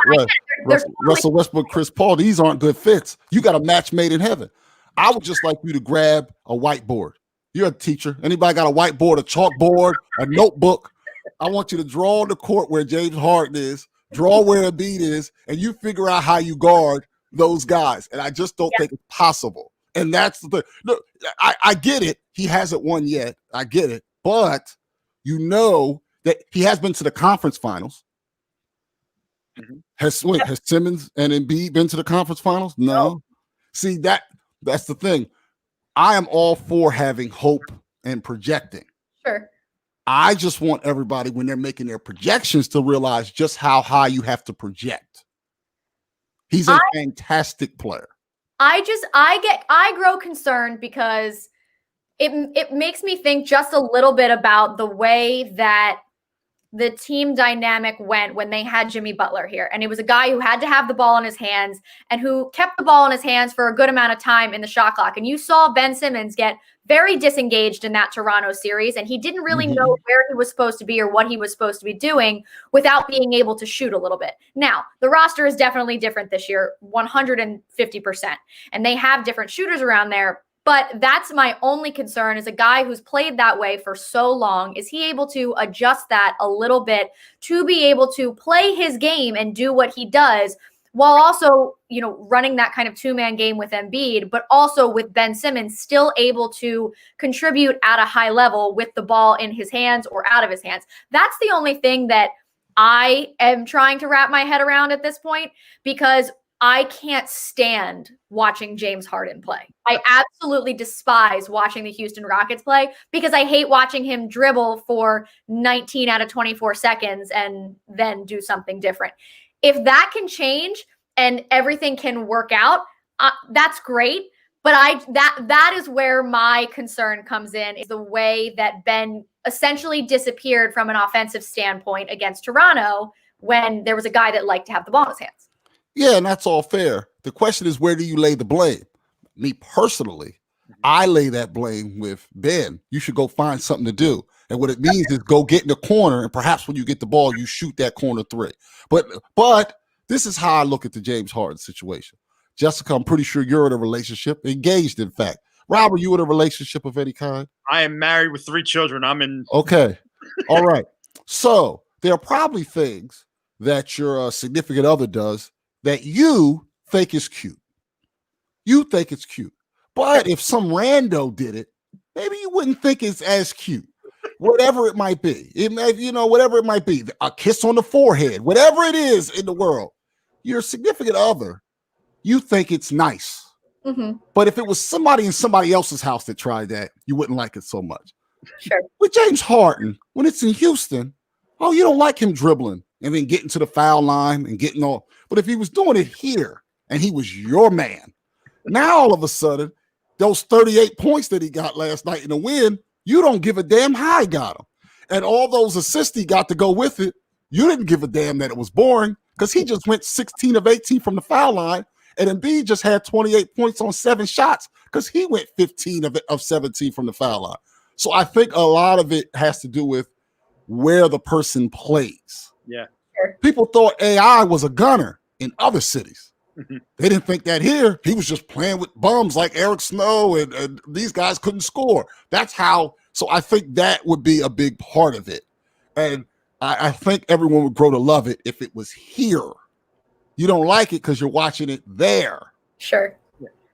Russell Westbrook, Chris Paul. These aren't good fits. You got a match made in heaven. I would just like you to grab a whiteboard. You're a teacher. Anybody got a whiteboard, a chalkboard, a notebook? I want you to draw on the court where James Harden is, draw where Embiid is, and you figure out how you guard those guys. And I just don't think it's possible. And that's the thing. Look, I get it. He hasn't won yet. I get it. But you know that he has been to the conference finals. Mm-hmm. Has Simmons and Embiid been to the conference finals? No. See, that's the thing. I am all for having hope and projecting. Sure. I just want everybody, when they're making their projections, to realize just how high you have to project. He's a fantastic player. I grow concerned because it makes me think just a little bit about the way that the team dynamic went when they had Jimmy Butler here. And it was a guy who had to have the ball in his hands and who kept the ball in his hands for a good amount of time in the shot clock. And you saw Ben Simmons get very disengaged in that Toronto series, and he didn't really know where he was supposed to be or what he was supposed to be doing without being able to shoot a little bit. Now, the roster is definitely different this year, 150%. And they have different shooters around there. But that's my only concern is a guy who's played that way for so long. Is he able to adjust that a little bit to be able to play his game and do what he does while also, running that kind of two-man game with Embiid, but also with Ben Simmons still able to contribute at a high level with the ball in his hands or out of his hands? That's the only thing that I am trying to wrap my head around at this point, because I can't stand watching James Harden play. I absolutely despise watching the Houston Rockets play because I hate watching him dribble for 19 out of 24 seconds and then do something different. If that can change and everything can work out, that's great. But that is where my concern comes in, is the way that Ben essentially disappeared from an offensive standpoint against Toronto when there was a guy that liked to have the ball in his hands. Yeah, and that's all fair. The question is, where do you lay the blame? Me personally, I lay that blame with Ben. You should go find something to do. And what it means is go get in the corner, and perhaps when you get the ball, you shoot that corner three. But this is how I look at the James Harden situation. Jessica, I'm pretty sure you're in a relationship, engaged, in fact. Rob, are you in a relationship of any kind? I am married with 3 children. I'm in. Okay. All right. So there are probably things that your significant other does that you think is cute. You think it's cute. But if some rando did it, maybe you wouldn't think it's as cute. Whatever it might be. Whatever it might be. A kiss on the forehead. Whatever it is in the world. Your significant other, you think it's nice. Mm-hmm. But if it was somebody in somebody else's house that tried that, you wouldn't like it so much. Sure. With James Harden, when it's in Houston, you don't like him dribbling and then getting to the foul line and getting all. But if he was doing it here and he was your man, now all of a sudden, those 38 points that he got last night in the win, you don't give a damn how he got them. And all those assists he got to go with it, you didn't give a damn that it was boring because he just went 16 of 18 from the foul line. And Embiid just had 28 points on 7 shots because he went 15 of 17 from the foul line. So I think a lot of it has to do with where the person plays. Yeah. People thought AI was a gunner in other cities. They didn't think that here. He was just playing with bums like Eric Snow, and these guys couldn't score. That's how. So I think that would be a big part of it. And I think everyone would grow to love it if it was here. You don't like it because you're watching it there. Sure.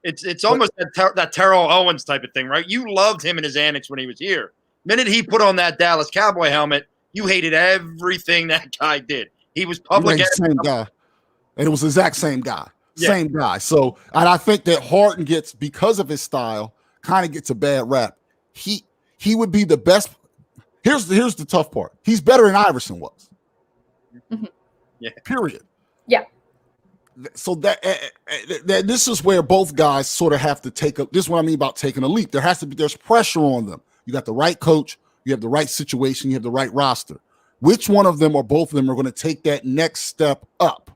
It's almost that Terrell Owens type of thing, right? You loved him and his antics when he was here. The minute he put on that Dallas Cowboy helmet, you hated everything that guy did. He was public. Same guy. And it was the exact same guy. Yeah. Same guy. So, and I think that Harden gets, because of his style, kind of gets a bad rap. He would be the best. Here's the tough part. He's better than Iverson was. Mhm. Yeah. Period. Yeah. So that this is where both guys sort of have to take a. This is what I mean about taking a leap. There's pressure on them. You got the right coach. You have the right situation. You have the right roster. Which one of them or both of them are going to take that next step up?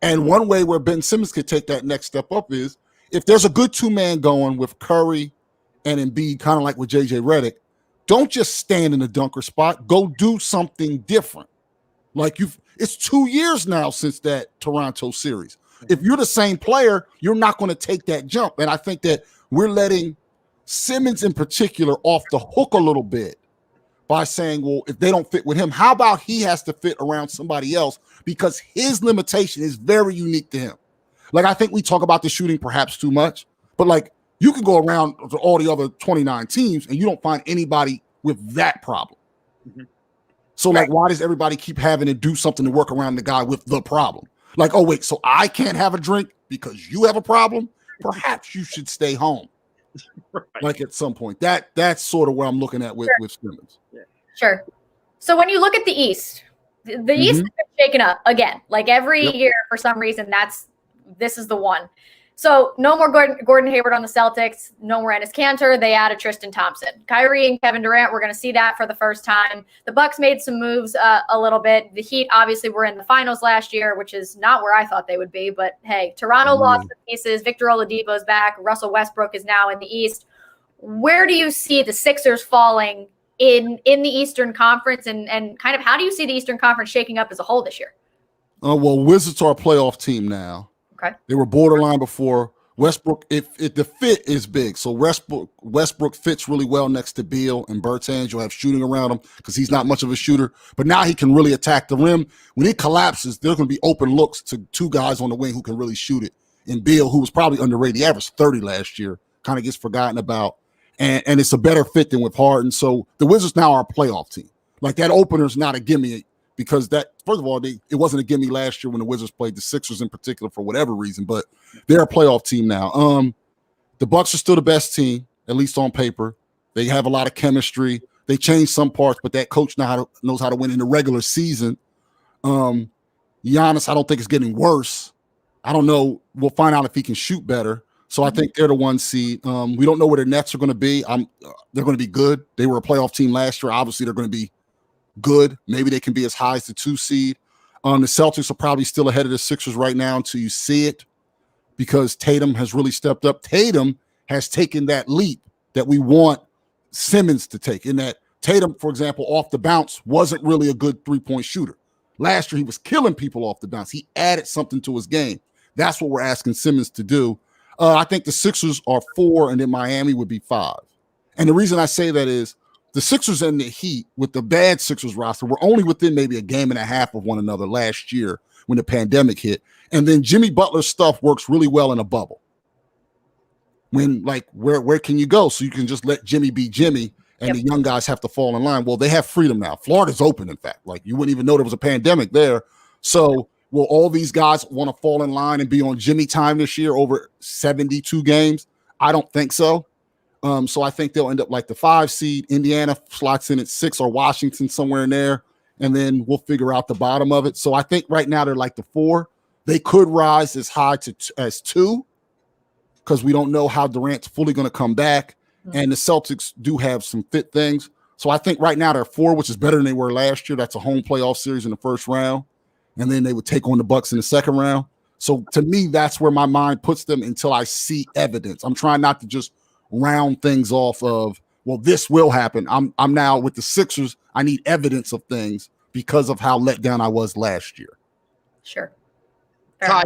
And one way where Ben Simmons could take that next step up is if there's a good two-man going with Curry and Embiid, kind of like with JJ Redick, don't just stand in the dunker spot. Go do something different. Like it's 2 years now since that Toronto series. If you're the same player, you're not going to take that jump. And I think that we're letting Simmons in particular off the hook a little bit by saying, well, if they don't fit with him, how about he has to fit around somebody else because his limitation is very unique to him. Like, I think we talk about the shooting perhaps too much, but like you can go around to all the other 29 teams and you don't find anybody with that problem. Mhm. So like, why does everybody keep having to do something to work around the guy with the problem? Like, oh, wait, so I can't have a drink because you have a problem? Perhaps you should stay home. Right. Like at some point. That's sort of where I'm looking at with Simmons. Sure. So when you look at the East, the East has been shaken up again. Like every year, for some reason, this is the one. So no more Gordon Hayward on the Celtics. No more Enes Kanter. They added Tristan Thompson. Kyrie and Kevin Durant, we're going to see that for the first time. The Bucks made some moves a little bit. The Heat obviously were in the finals last year, which is not where I thought they would be. But hey, Toronto lost the pieces. Victor Oladipo is back. Russell Westbrook is now in the East. Where do you see the Sixers falling in the Eastern Conference, and kind of how do you see the Eastern Conference shaking up as a whole this year? Well, Wizards are a playoff team now. Okay. They were borderline before. Westbrook, if the fit is big, so Westbrook fits really well next to Beal and Bertans. You'll have shooting around him because he's not much of a shooter, but now he can really attack the rim. When he collapses, there's going to be open looks to two guys on the wing who can really shoot it. And Beal, who was probably underrated, he averaged 30 last year, kind of gets forgotten about. And it's a better fit than with Harden. So the Wizards now are a playoff team. Like that opener is not a gimme because that, first of all, it wasn't a gimme last year when the Wizards played the Sixers in particular for whatever reason, but they're a playoff team now. The Bucks are still the best team, at least on paper. They have a lot of chemistry. They changed some parts, but that coach knows how to win in the regular season. Giannis, I don't think it's getting worse. I don't know. We'll find out if he can shoot better. So I think they're the 1 seed. We don't know where the Nets are going to be. They're going to be good. They were a playoff team last year. Obviously, they're going to be good. Maybe they can be as high as the 2 seed. The Celtics are probably still ahead of the Sixers right now until you see it because Tatum has really stepped up. Tatum has taken that leap that we want Simmons to take, in that Tatum, for example, off the bounce wasn't really a good three-point shooter. Last year, he was killing people off the bounce. He added something to his game. That's what we're asking Simmons to do. I think the Sixers are 4, and then Miami would be 5. And the reason I say that is the Sixers and the Heat, with the bad Sixers roster, were only within maybe a game and a half of one another last year when the pandemic hit. And then Jimmy Butler's stuff works really well in a bubble. When, like, where can you go? So you can just let Jimmy be Jimmy, and the young guys have to fall in line. Well, they have freedom now. Florida's open, in fact. Like, you wouldn't even know there was a pandemic there. So will all these guys want to fall in line and be on Jimmy time this year over 72 games? I don't think so. So I think they'll end up like the 5 seed. Indiana slots in at 6 or Washington somewhere in there. And then we'll figure out the bottom of it. So I think right now they're like the 4. They could rise as high as 2 because we don't know how Durant's fully going to come back. And the Celtics do have some fit things. So I think right now they're 4, which is better than they were last year. That's a home playoff series in the first round. And then they would take on the Bucks in the second round. So to me, that's where my mind puts them until I see evidence. I'm trying not to just round things off of, well, this will happen. I'm now with the Sixers. I need evidence of things because of how let down I was last year. Sure. Ty,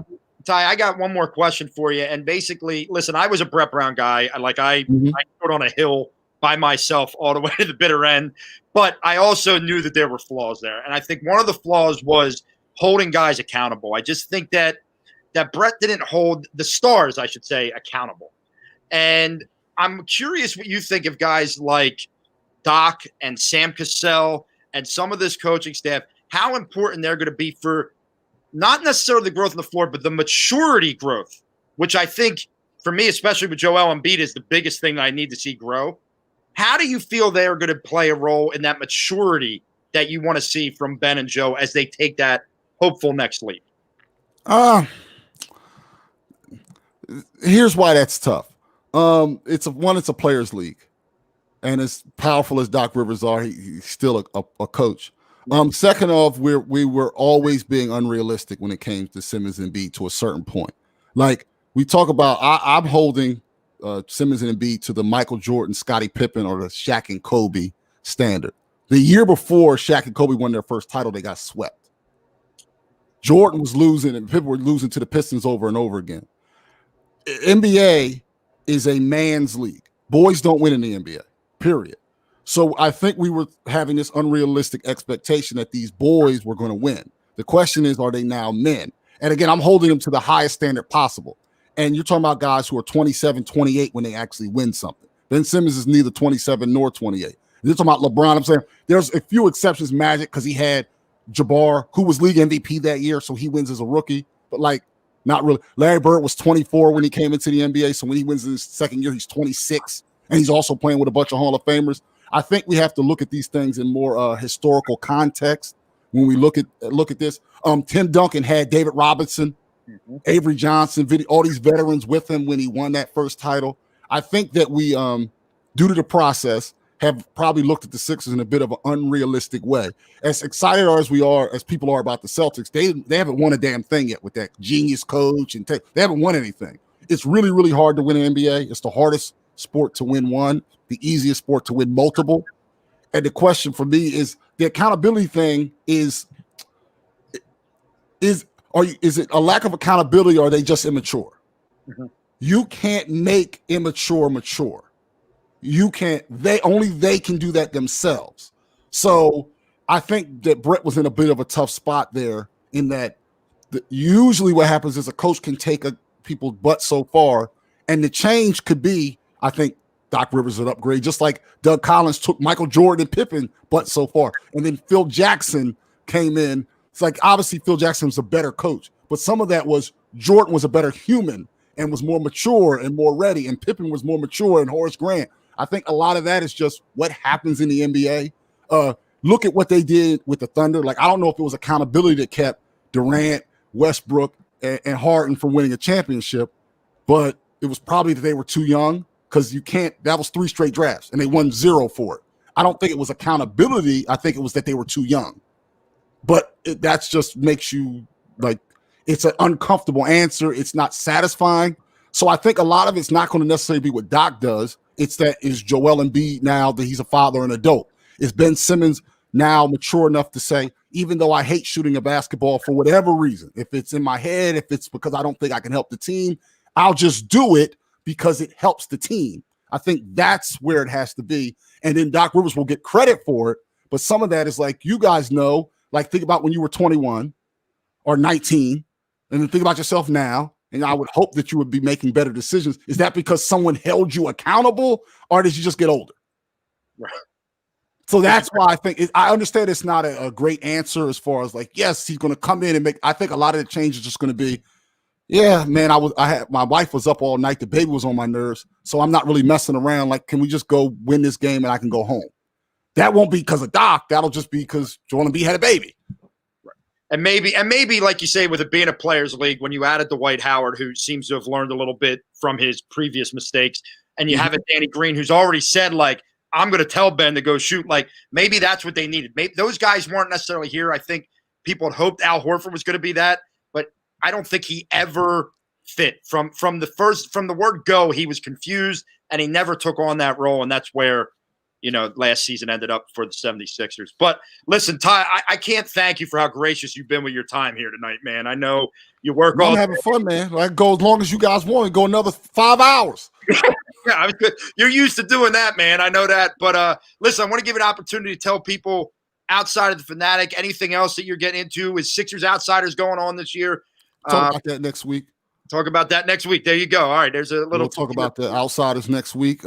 I got one more question for you. And basically, listen, I was a Brett Brown guy. I stood on a hill by myself all the way to the bitter end. But I also knew that there were flaws there. And I think one of the flaws was holding guys accountable. I just think that Brett didn't hold the stars, I should say, accountable. And I'm curious what you think of guys like Doc and Sam Cassell and some of this coaching staff, how important they're going to be for not necessarily the growth on the floor, but the maturity growth, which I think for me, especially with Joel Embiid, is the biggest thing that I need to see grow. How do you feel they are going to play a role in that maturity that you want to see from Ben and Joe as they take that hopeful next leap? Here's why that's tough. It's a players' league, and as powerful as Doc Rivers are, he's still a coach. Second off, we were always being unrealistic when it came to Simmons and Embiid to a certain point. Like we talk about, I'm holding Simmons and Embiid to the Michael Jordan, Scottie Pippen, or the Shaq and Kobe standard. The year before Shaq and Kobe won their first title, they got swept. Jordan was losing, and Pippen were losing to the Pistons over and over again. NBA is a man's league. Boys don't win in the NBA, period. So I think we were having this unrealistic expectation that these boys were going to win. The question is, are they now men? And again, I'm holding them to the highest standard possible. And you're talking about guys who are 27, 28 when they actually win something. Ben Simmons is neither 27 nor 28. You're talking about LeBron. I'm saying there's a few exceptions, Magic, because he had Jabbar, who was league MVP that year, so he wins as a rookie. But like, not really. Larry Bird was 24 when he came into the NBA, so when he wins in his second year, he's 26, and he's also playing with a bunch of Hall of Famers. I think we have to look at these things in more historical context when we look at this. Tim Duncan had David Robinson, Avery Johnson, all these veterans with him when he won that first title. I think that we, due to the process, have probably looked at the Sixers in a bit of an unrealistic way. As excited as we are, as people are about the Celtics, they haven't won a damn thing yet with that genius coach, and they haven't won anything. It's really, really hard to win an NBA. It's the hardest sport to win one, the easiest sport to win multiple. And the question for me is the accountability thing is it a lack of accountability, or are they just immature? Mm-hmm. You can't make immature mature. You can't, they can do that themselves. So I think that Brett was in a bit of a tough spot there, in that usually what happens is a coach can take people's butt so far, and the change could be, I think Doc Rivers an upgrade, just like Doug Collins took Michael Jordan and Pippen butt so far. And then Phil Jackson came in. It's like, obviously Phil Jackson was a better coach, but some of that was Jordan was a better human and was more mature and more ready, and Pippen was more mature, and Horace Grant. I think a lot of that is just what happens in the NBA. Look at what they did with the Thunder. Like, I don't know if it was accountability that kept Durant, Westbrook, and Harden from winning a championship, but it was probably that they were too young, because that was 3 straight drafts, and they won 0 for it. I don't think it was accountability. I think it was that they were too young. But that's just makes you, like, it's an uncomfortable answer. It's not satisfying. So I think a lot of it's not going to necessarily be what Doc does. It's that is Joel Embiid now that he's a father and adult? Is Ben Simmons now mature enough to say, even though I hate shooting a basketball for whatever reason, if it's in my head, if it's because I don't think I can help the team, I'll just do it because it helps the team. I think that's where it has to be. And then Doc Rivers will get credit for it. But some of that is like, you guys know, like, think about when you were 21 or 19, and then think about yourself now. And I would hope that you would be making better decisions. Is that because someone held you accountable, or did you just get older? Right. So that's why I think I understand it's not a great answer as far as like, yes, he's going to come in and make. I think a lot of the change is just going to be, yeah, man, my wife was up all night. The baby was on my nerves. So I'm not really messing around. Like, can we just go win this game and I can go home? That won't be because of Doc. That'll just be because Joel Embiid had a baby. Right. And maybe, like you say, with it being a players' league, when you added Dwight Howard, who seems to have learned a little bit from his previous mistakes, and you have a Danny Green who's already said, like, I'm going to tell Ben to go shoot. Like, maybe that's what they needed. Maybe those guys weren't necessarily here. I think people had hoped Al Horford was going to be that, but I don't think he ever fit from the word go. He was confused and he never took on that role. And that's where, last season ended up for the 76ers. But listen, Ty, I can't thank you for how gracious you've been with your time here tonight, man. I know you work all. I'm having fun, man. I go as long as you guys want. Go another 5 hours. Yeah, I was good. You're used to doing that, man. I know that. But listen, I want to give an opportunity to tell people outside of the Fanatic, anything else that you're getting into. Is Sixers Outsiders going on this year? Talk about that next week. Talk about that next week. There you go. All right, there's a little. We'll talk about the Outsiders next week.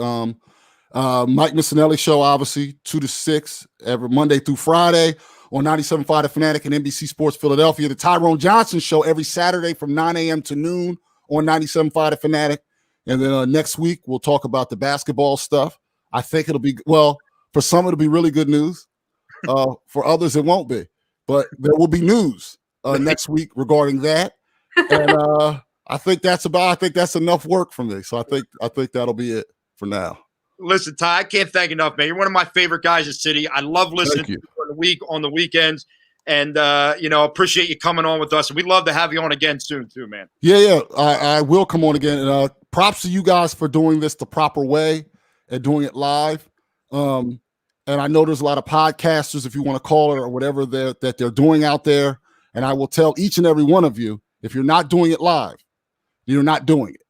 Mike Missinelli show, obviously, 2 to 6 every Monday through Friday. on 97.5 The Fanatic and NBC Sports Philadelphia. The Tyrone Johnson Show every Saturday from 9 a.m. to noon on 97.5 The Fanatic. And then next week, we'll talk about the basketball stuff. I think it'll be, well, for some, it'll be really good news. For others, it won't be. But there will be news next week regarding that. And I think that's enough work for me. So I think that'll be it for now. Listen, Ty, I can't thank enough, man. You're one of my favorite guys in the city. I love listening to you on the weekends. And, appreciate you coming on with us. And we'd love to have you on again soon, too, man. Yeah. I will come on again. And props to you guys for doing this the proper way and doing it live. And I know there's a lot of podcasters, if you want to call it, or whatever that they're doing out there. And I will tell each and every one of you, if you're not doing it live, you're not doing it.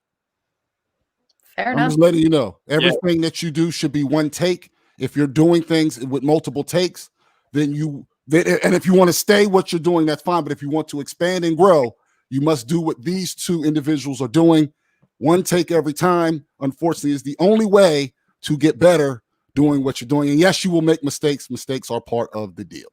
Fair enough. I'm just letting you know. Everything that you do should be one take. If you're doing things with multiple takes, then and if you want to stay what you're doing, that's fine. But if you want to expand and grow, you must do what these two individuals are doing. One take every time, unfortunately, is the only way to get better doing what you're doing. And yes, you will make mistakes. Mistakes are part of the deal.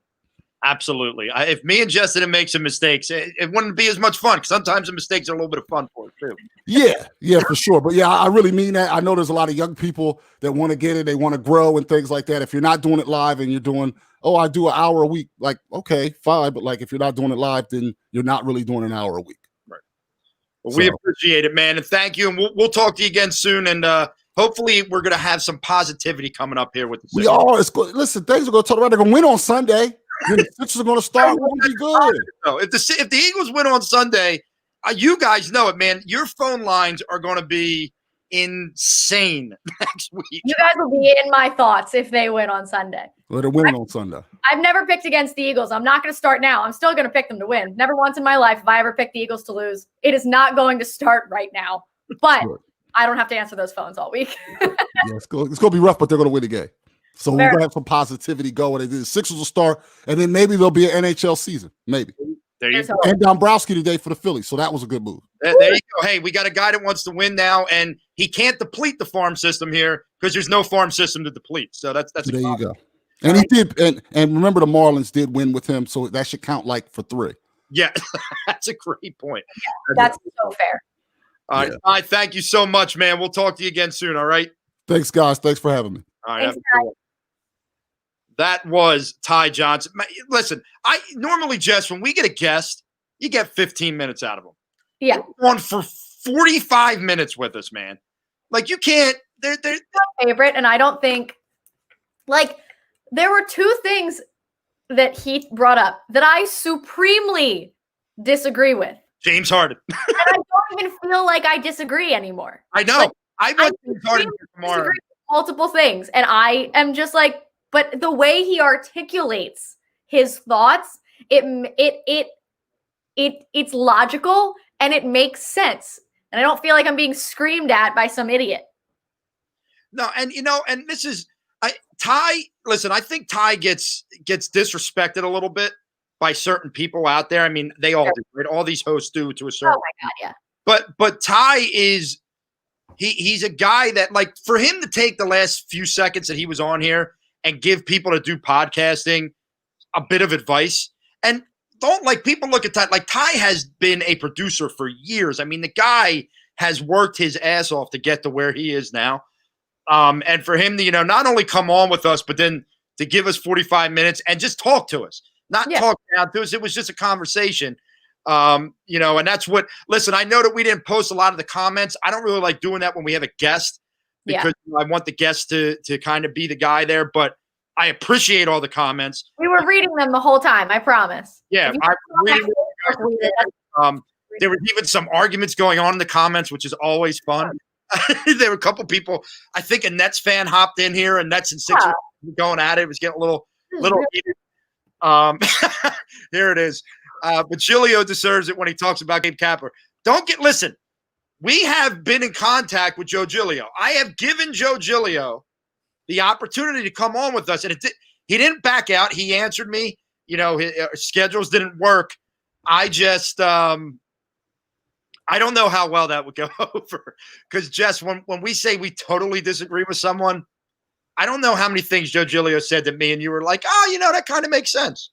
Absolutely. If me and Jess didn't make some mistakes, it wouldn't be as much fun. Because sometimes the mistakes are a little bit of fun for us, too. Yeah, for sure. But yeah, I really mean that. I know there's a lot of young people that want to get it. They want to grow and things like that. If you're not doing it live and you're doing, I do an hour a week, like, okay, fine. But like, if you're not doing it live, then you're not really doing an hour a week. Right. Well, we appreciate it, man. And thank you. And we'll talk to you again soon. And hopefully we're going to have some positivity coming up here with the We are. Listen, things are going to turn around. They're going to win on Sunday. The Sixers are going to start. We're going to be good. No, if the Eagles win on Sunday, you guys know it, man. Your phone lines are going to be insane next week. You guys will be in my thoughts if they win on Sunday. Well, they're winning on Sunday. I've never picked against the Eagles. I'm not going to start now. I'm still going to pick them to win. Never once in my life have I ever picked the Eagles to lose. It is not going to start right now. But Good. I don't have to answer those phones all week. It's going to be rough, but they're going to win the game. So we're going to have some positivity going. The Sixers will start, and then maybe there'll be an NHL season. Maybe. There you go. And Dombrowski today for the Phillies, so that was a good move. There you go. Hey, we got a guy that wants to win now, and he can't deplete the farm system here because there's no farm system to deplete. So that's there you go. And he did, and remember the Marlins did win with him, so that should count like for 3. Yeah, that's a great point. That's so fair. All right. All right, thank you so much, man. We'll talk to you again soon, all right? Thanks, guys. Thanks for having me. All right. That was Ty Johnson. Listen, I normally, Jess, when we get a guest, you get 15 minutes out of them. Yeah. We're on for 45 minutes with us, man. Like, you can't. They're my favorite, and I don't think, like, there were 2 things that he brought up that I supremely disagree with. James Harden. And I don't even feel like I disagree anymore. I know. Like, I want James Harden tomorrow. Disagree with multiple things, and I am just like, but the way he articulates his thoughts, it's logical and it makes sense. And I don't feel like I'm being screamed at by some idiot. No, and and this is Ty. Listen, I think Ty gets disrespected a little bit by certain people out there. I mean, they all do, right? All these hosts do to a certain. Oh my God, yeah. But Ty is he's a guy that, like, for him to take the last few seconds that he was on here and give people to do podcasting a bit of advice. And don't, like, people look at Ty. Like, Ty has been a producer for years. I mean, the guy has worked his ass off to get to where he is now. And for him to, not only come on with us, but then to give us 45 minutes and just talk to us, not talk down to us. It was just a conversation. And that's what, listen, I know that we didn't post a lot of the comments. I don't really like doing that when we have a guest, because I want the guest to kind of be the guy there, but I appreciate all the comments. We were reading them the whole time, I promise. Yeah. There were even some arguments going on in the comments, which is always fun. There were a couple people, I think a Nets fan hopped in here, and Nets and Sixers going at it. It was getting a little heated. Here it is. But Giglio deserves it when he talks about Gabe Kapler. Listen, we have been in contact with Joe Giglio. I have given Joe Giglio the opportunity to come on with us, and he didn't back out. He answered me. His schedules didn't work. I just I don't know how well that would go over, because, Jess, when we say we totally disagree with someone, I don't know how many things Joe Giglio said to me and you were like, that kind of makes sense.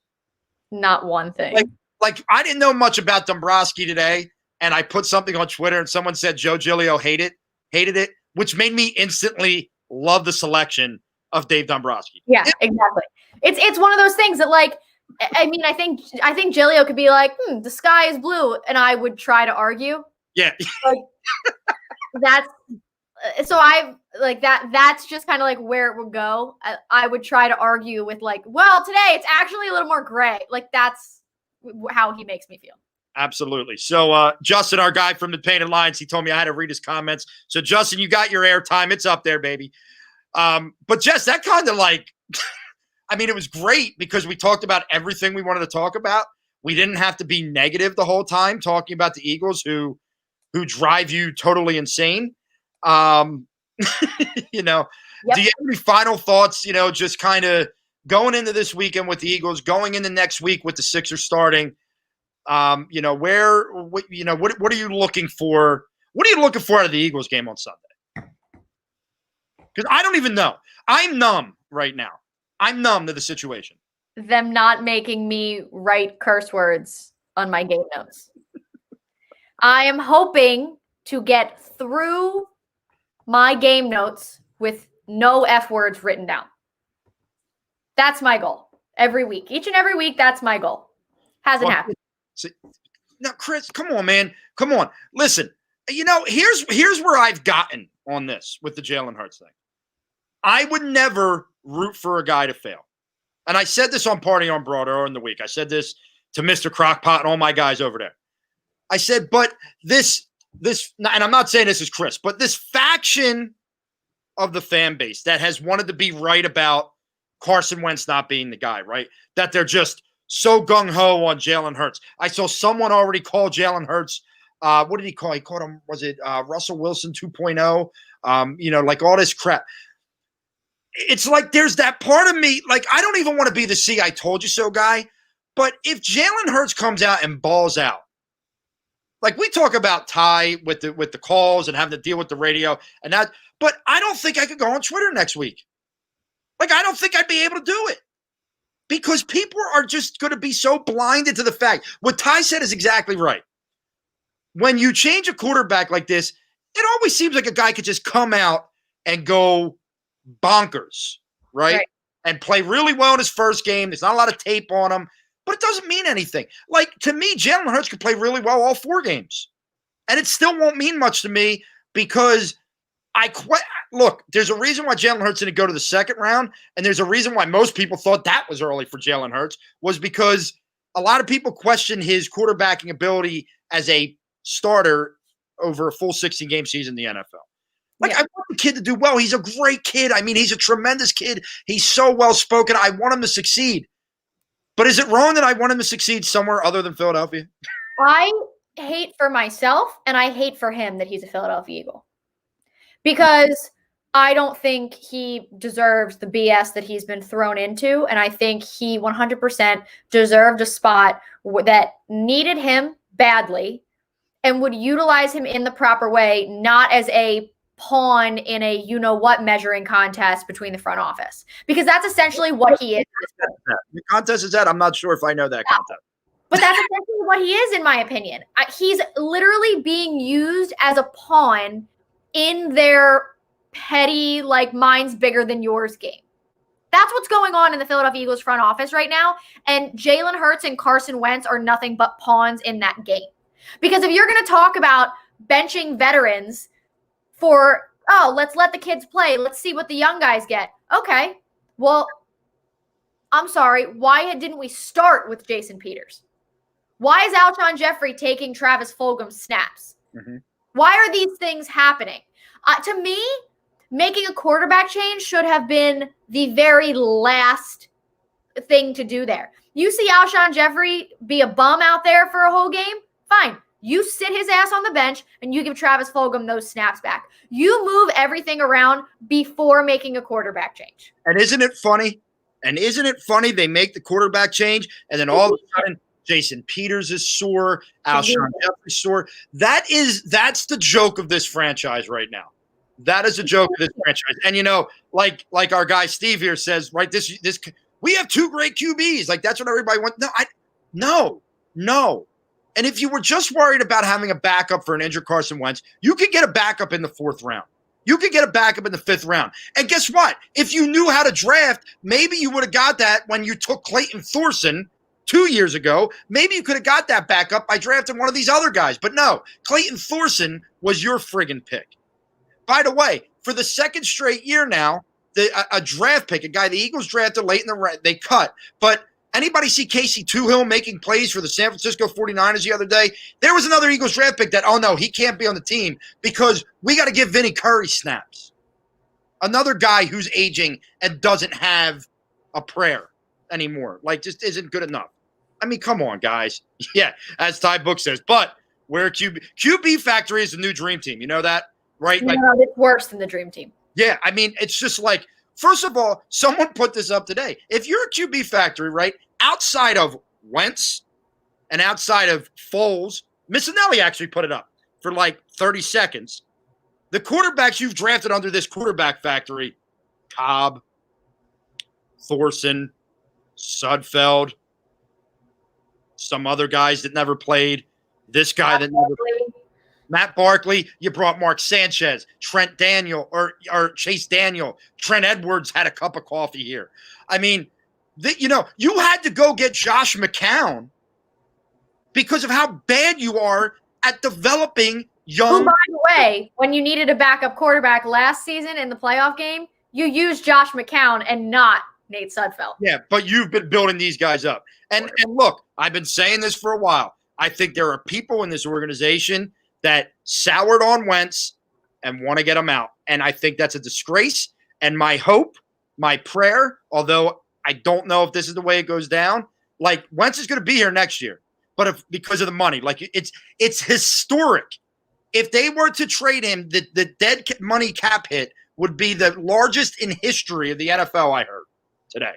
Not one thing. Like I didn't know much about Dombrowski today, and I put something on Twitter, and someone said Joe Giglio hated it, which made me instantly love the selection of Dave Dombrowski. Yeah, exactly. It's one of those things that, like, I mean, I think Giglio could be like, the sky is blue, and I would try to argue. Yeah. Like, that's so I like that. That's just kind of like where it would go. I would try to argue with like, well, today it's actually a little more gray. Like that's how he makes me feel. Absolutely. So Justin, our guy from the Painted Lines, he told me I had to read his comments. So Justin, you got your airtime. It's up there, baby. But Jess, that kind of like, I mean, it was great because we talked about everything we wanted to talk about. We didn't have to be negative the whole time talking about the Eagles who drive you totally insane. You know, Yep. Do you have any final thoughts, you know, just kind of going into this weekend with the Eagles, going into next week with the Sixers starting? You know, what are you looking for? What are you looking for out of the Eagles game on Sunday? Because I don't even know. I'm numb right now. I'm numb to the situation. Them not making me write curse words on my game notes. I am hoping to get through my game notes with no F words written down. That's my goal every week. Each and every week, that's my goal. Hasn't happened. Now, Chris, come on, man. Come on. Listen, you know, here's where I've gotten on this with the Jalen Hurts thing. I would never root for a guy to fail. And I said this on Party on Broad earlier in the week. I said this to Mr. Crockpot and all my guys over there. I said, but this, and I'm not saying this is Chris, but this faction of the fan base that has wanted to be right about Carson Wentz not being the guy, right? That they're just so gung-ho on Jalen Hurts. I saw someone already call Jalen Hurts, what did he call? He called him, was it Russell Wilson 2.0? You know, like all this crap. It's like there's that part of me, like I don't even want to be the see I told you so guy, but if Jalen Hurts comes out and balls out, like we talk about Ty with the calls and having to deal with the radio and that, but I don't think I could go on Twitter next week. Like I don't think I'd be able to do it because people are just going to be so blinded to the fact. What Ty said is exactly right. When you change a quarterback like this, it always seems like a guy could just come out and go bonkers, right? And play really well in his first game. There's not a lot of tape on him, but it doesn't mean anything. Like, to me, Jalen Hurts could play really well all 4 games. And it still won't mean much to me because look, there's a reason why Jalen Hurts didn't go to the second round, and there's a reason why most people thought that was early for Jalen Hurts, was because a lot of people question his quarterbacking ability as a starter over a full 16-game season in the NFL. Like, I want the kid to do well. He's a great kid. I mean, he's a tremendous kid. He's so well-spoken. I want him to succeed. But is it wrong that I want him to succeed somewhere other than Philadelphia? I hate for myself and I hate for him that he's a Philadelphia Eagle. Because I don't think he deserves the BS that he's been thrown into. And I think he 100% deserved a spot that needed him badly and would utilize him in the proper way, not as a pawn in a you-know-what measuring contest between the front office. Because that's essentially what he is. The contest is that? I'm not sure if I know that contest. But that's essentially what he is, in my opinion. He's literally being used as a pawn in their petty, like, mine's bigger than yours game. That's what's going on in the Philadelphia Eagles front office right now. And Jalen Hurts and Carson Wentz are nothing but pawns in that game. Because if you're going to talk about benching veterans for, let's let the kids play, let's see what the young guys get. Okay, well, I'm sorry. Why didn't we start with Jason Peters? Why is Alshon Jeffrey taking Travis Fulgham's snaps? Mm-hmm. Why are these things happening? To me, making a quarterback change should have been the very last thing to do there. You see Alshon Jeffrey be a bum out there for a whole game? Fine. You sit his ass on the bench and you give Travis Fulgham those snaps back. You move everything around before making a quarterback change. And isn't it funny? They make the quarterback change and then all of a sudden Jason Peters is sore, Alshon Jeffrey's sore. That's the joke of this franchise right now. That is the joke of this franchise. And you know, like our guy Steve here says, right? This we have 2 great QBs. Like that's what everybody wants. No, No. And if you were just worried about having a backup for an injured Carson Wentz, you could get a backup in the 4th round. You could get a backup in the 5th round. And guess what? If you knew how to draft, maybe you would have got that when you took Clayton Thorson 2 years ago. Maybe you could have got that backup by drafting one of these other guys. But no, Clayton Thorson was your friggin' pick. By the way, for the 2nd straight year now, a draft pick, a guy the Eagles drafted late in the they cut. But anybody see Casey Tuhill making plays for the San Francisco 49ers the other day? There was another Eagles draft pick that, oh no, he can't be on the team because we got to give Vinny Curry snaps. Another guy who's aging and doesn't have a prayer anymore. Like, just isn't good enough. I mean, come on, guys. Yeah, as Ty Book says. But we're QB Factory is the new dream team. You know that, right? No, Like, it's worse than the dream team. yeah, I mean, it's just like, first of all, someone put this up today. If you're a QB Factory, right, outside of Wentz and outside of Foles, Missinelli actually put it up for like 30 seconds. The quarterbacks you've drafted under this quarterback factory, Cobb, Thorson, Sudfeld, some other guys that never played, this guy that never played. Matt Barkley, you brought Mark Sanchez, Trent Daniel, or Chase Daniel. Trent Edwards had a cup of coffee here. I mean, you had to go get Josh McCown because of how bad you are at developing young. Who, by the way, when you needed a backup quarterback last season in the playoff game, you used Josh McCown and not Nate Sudfeld. Yeah, but you've been building these guys up. And look, I've been saying this for a while. I think there are people in this organization that soured on Wentz and want to get him out. And I think that's a disgrace. And my hope, my prayer, although I don't know if this is the way it goes down, like Wentz is going to be here next year, but because of the money, like it's historic. If they were to trade him, the dead money cap hit would be the largest in history of the NFL, I heard today.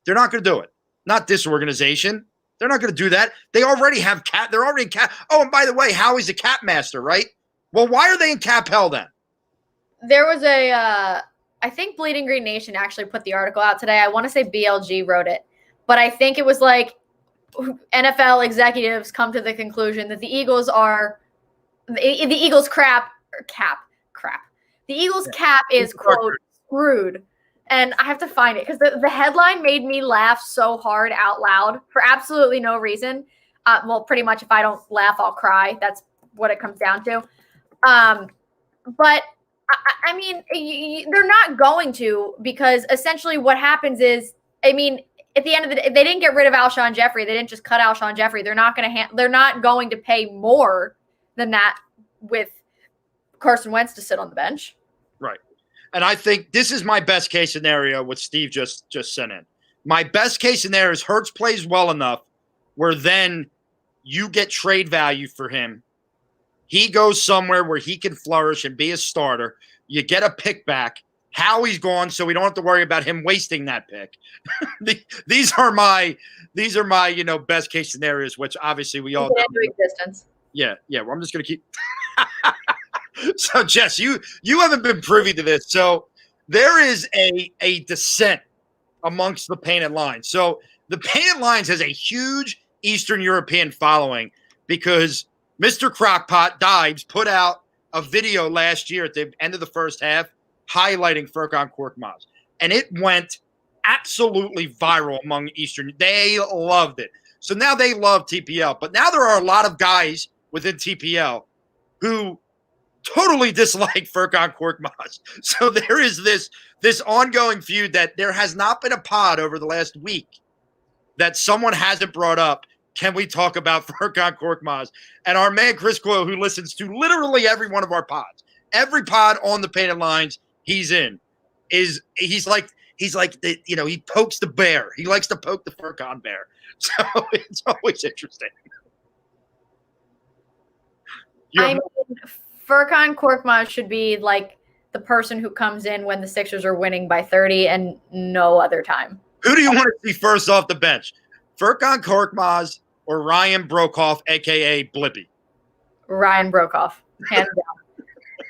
They're not going to do it. Not this organization. They're not going to do that. They already have cap. They're already in cap. Oh, and by the way, Howie's a cap master, right? Well, why are they in cap hell then? There was I think Bleeding Green Nation actually put the article out today. I want to say BLG wrote it, but I think it was like NFL executives come to the conclusion that the Eagles are the Eagles cap. The Eagles cap is, quote, screwed. And I have to find it because the headline made me laugh so hard out loud for absolutely no reason. Well, pretty much if I don't laugh, I'll cry. That's what it comes down to. But, I mean, they're not going to, because essentially what happens is, I mean, at the end of the day, they didn't get rid of Alshon Jeffrey. They didn't just cut Alshon Jeffrey. They're not going to pay more than that with Carson Wentz to sit on the bench. Right. And I think this is my best case scenario, what Steve just sent in. My best case scenario is Hurts plays well enough where then you get trade value for him. He goes somewhere where he can flourish and be a starter. You get a pick back. Howie's gone, so we don't have to worry about him wasting that pick. These are my best case scenarios, which obviously we all know. Existence. Yeah. Well, I'm just gonna keep. So, Jess, you haven't been privy to this. So there is a dissent amongst the Painted Lines. So the Painted Lines has a huge Eastern European following because Mr. Crockpot Dives put out a video last year at the end of the first half highlighting Furkan Korkmaz. And it went absolutely viral among Eastern. They loved it. So now they love TPL. But now there are a lot of guys within TPL who totally dislike Furkan Korkmaz. So there is this ongoing feud that there has not been a pod over the last week that someone hasn't brought up. Can we talk about Furkan Korkmaz? And our man Chris Coyle, who listens to literally every one of our pods, every pod on the Painted Lines he's in, he's like he pokes the bear. He likes to poke the Furkan bear. So it's always interesting. I mean, Furkan Korkmaz should be like the person who comes in when the Sixers are winning by 30 and no other time. Who do you want to see first off the bench? Furkan Korkmaz or Ryan Brokoff, a.k.a. Blippy? Ryan Brokoff, hands down.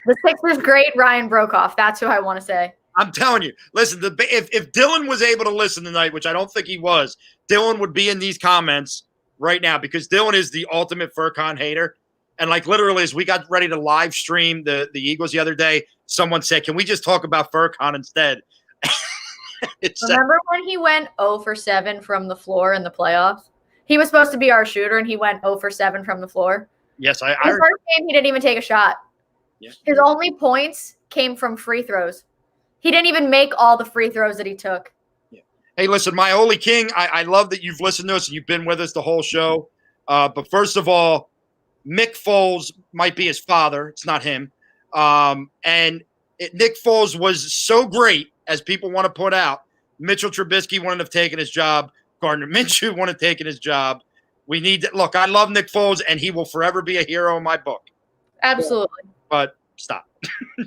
The Sixers great, Ryan Brokoff. That's who I want to say. I'm telling you. Listen, if Dylan was able to listen tonight, which I don't think he was, Dylan would be in these comments right now because Dylan is the ultimate Furcon hater. And like literally as we got ready to live stream the Eagles the other day, someone said, can we just talk about Furcon instead? Remember when he went 0 for 7 from the floor in the playoffs? He was supposed to be our shooter, and he went 0 for 7 from the floor. Yes, In the first game, he didn't even take a shot. Yeah. His only points came from free throws. He didn't even make all the free throws that he took. Yeah. Hey, listen, my Holy King, I love that you've listened to us and you've been with us the whole show. But first of all, Mick Foles might be his father. It's not him. Nick Foles was so great, as people want to put out. Mitchell Trubisky wouldn't have taken his job. Gardner Minshew wouldn't have taken his job. We need to – look, I love Nick Foles, and he will forever be a hero in my book. Absolutely. But stop.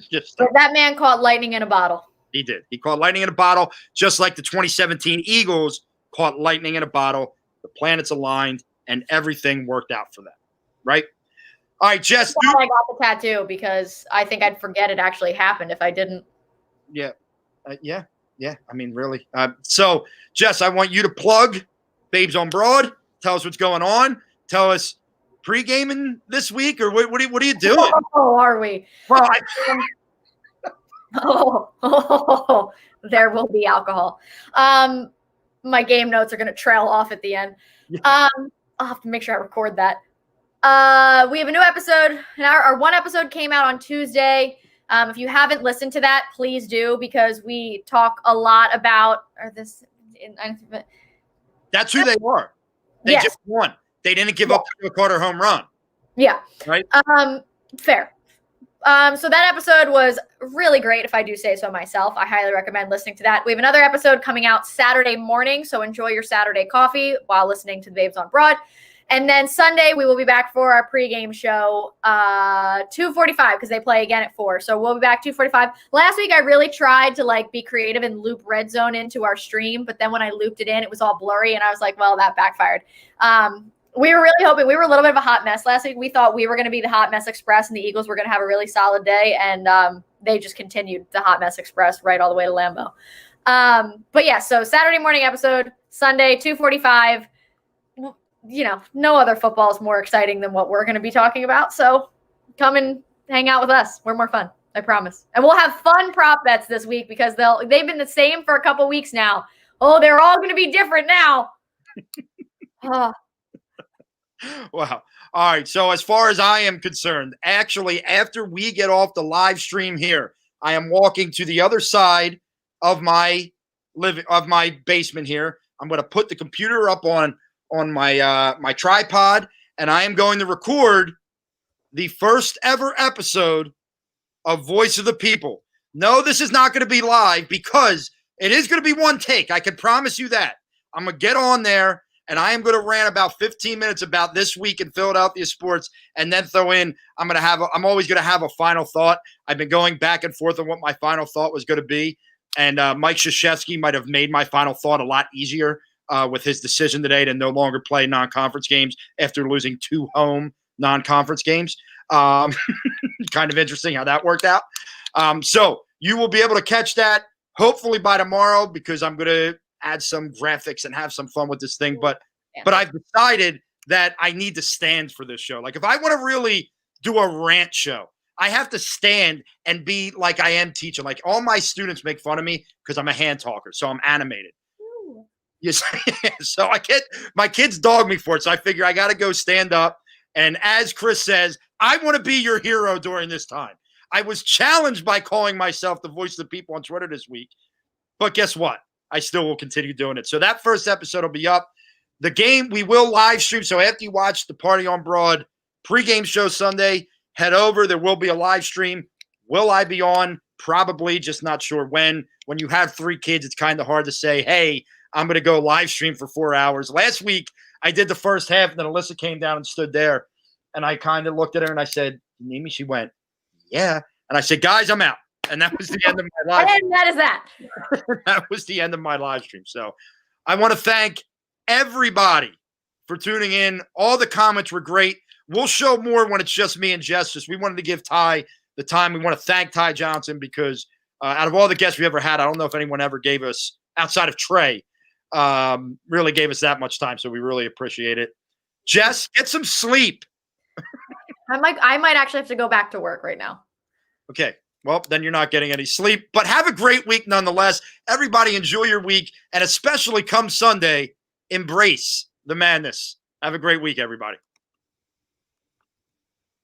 Just stop. But that man caught lightning in a bottle. He did. He caught lightning in a bottle, just like the 2017 Eagles caught lightning in a bottle. The planets aligned, and everything worked out for them, right? All right, Jess. I got the tattoo because I think I'd forget it actually happened if I didn't. Yeah. Yeah. I mean, really. So, Jess, I want you to plug Babes on Broad. Tell us what's going on. Tell us pre-gaming this week, or what are you doing? Oh, are we? Well, There will be alcohol. My game notes are going to trail off at the end. I'll have to make sure I record that. We have a new episode. Our one episode came out on Tuesday. If you haven't listened to that, please do, because we talk a lot about that's who they are. They just won. They didn't give up the Carter home run. Yeah. Right. Fair. So that episode was really great, if I do say so myself. I highly recommend listening to that. We have another episode coming out Saturday morning, so enjoy your Saturday coffee while listening to the Babes on Broad. And then Sunday, we will be back for our pregame show, 2:45, because they play again at 4. So we'll be back 2:45. Last week, I really tried to be creative and loop Red Zone into our stream. But then when I looped it in, it was all blurry. And I was like, well, that backfired. We were really hoping. We were a little bit of a hot mess last week. We thought we were going to be the Hot Mess Express and the Eagles were going to have a really solid day. And they just continued the Hot Mess Express right all the way to Lambeau. But yeah, so Saturday morning episode, Sunday, 2:45. No other football is more exciting than what we're going to be talking about. So come and hang out with us. We're more fun, I promise. And we'll have fun prop bets this week because they've been the same for a couple weeks now. Oh, they're all going to be different now. Wow. All right. So as far as I am concerned, actually, after we get off the live stream here, I am walking to the other side of my basement here. I'm going to put the computer up on my tripod, and I am going to record the first ever episode of Voice of the People. No, this is not going to be live because it is going to be one take. I can promise you that. I'm going to get on there, and I am going to rant about 15 minutes about this week in Philadelphia sports, and then throw in, I'm always going to have a final thought. I've been going back and forth on what my final thought was going to be, and Mike Krzyzewski might have made my final thought a lot easier with his decision today to no longer play non-conference games after losing 2 home non-conference games. Kind of interesting how that worked out. So you will be able to catch that hopefully by tomorrow because I'm going to add some graphics and have some fun with this thing. But I've decided that I need to stand for this show. Like if I want to really do a rant show, I have to stand and be like I am teaching. Like all my students make fun of me because I'm a hand talker, so I'm animated. Yes. So my kids dog me for it. So I figure I got to go stand up. And as Chris says, I want to be your hero during this time. I was challenged by calling myself the Voice of the People on Twitter this week. But guess what? I still will continue doing it. So that first episode will be up. The game, we will live stream. So after you watch the Party on Broad pregame show Sunday, head over. There will be a live stream. Will I be on? Probably, just not sure when. When you have 3 kids, it's kind of hard to say, hey, I'm going to go live stream for 4 hours. Last week, I did the first half, and then Alyssa came down and stood there. And I kind of looked at her, and I said, you need me? She went, yeah. And I said, guys, I'm out. And that was the end of my live stream. And that is that. That was the end of my live stream. So I want to thank everybody for tuning in. All the comments were great. We'll show more when it's just me and Jess. Just we wanted to give Ty the time. We want to thank Ty Johnson because out of all the guests we ever had, I don't know if anyone ever gave us, outside of Trey, really gave us that much time. So we really appreciate it. Jess, get some sleep. I might actually have to go back to work right now. Okay. Well, then you're not getting any sleep, but have a great week nonetheless. Everybody enjoy your week, and especially come Sunday, embrace the madness. Have a great week, everybody.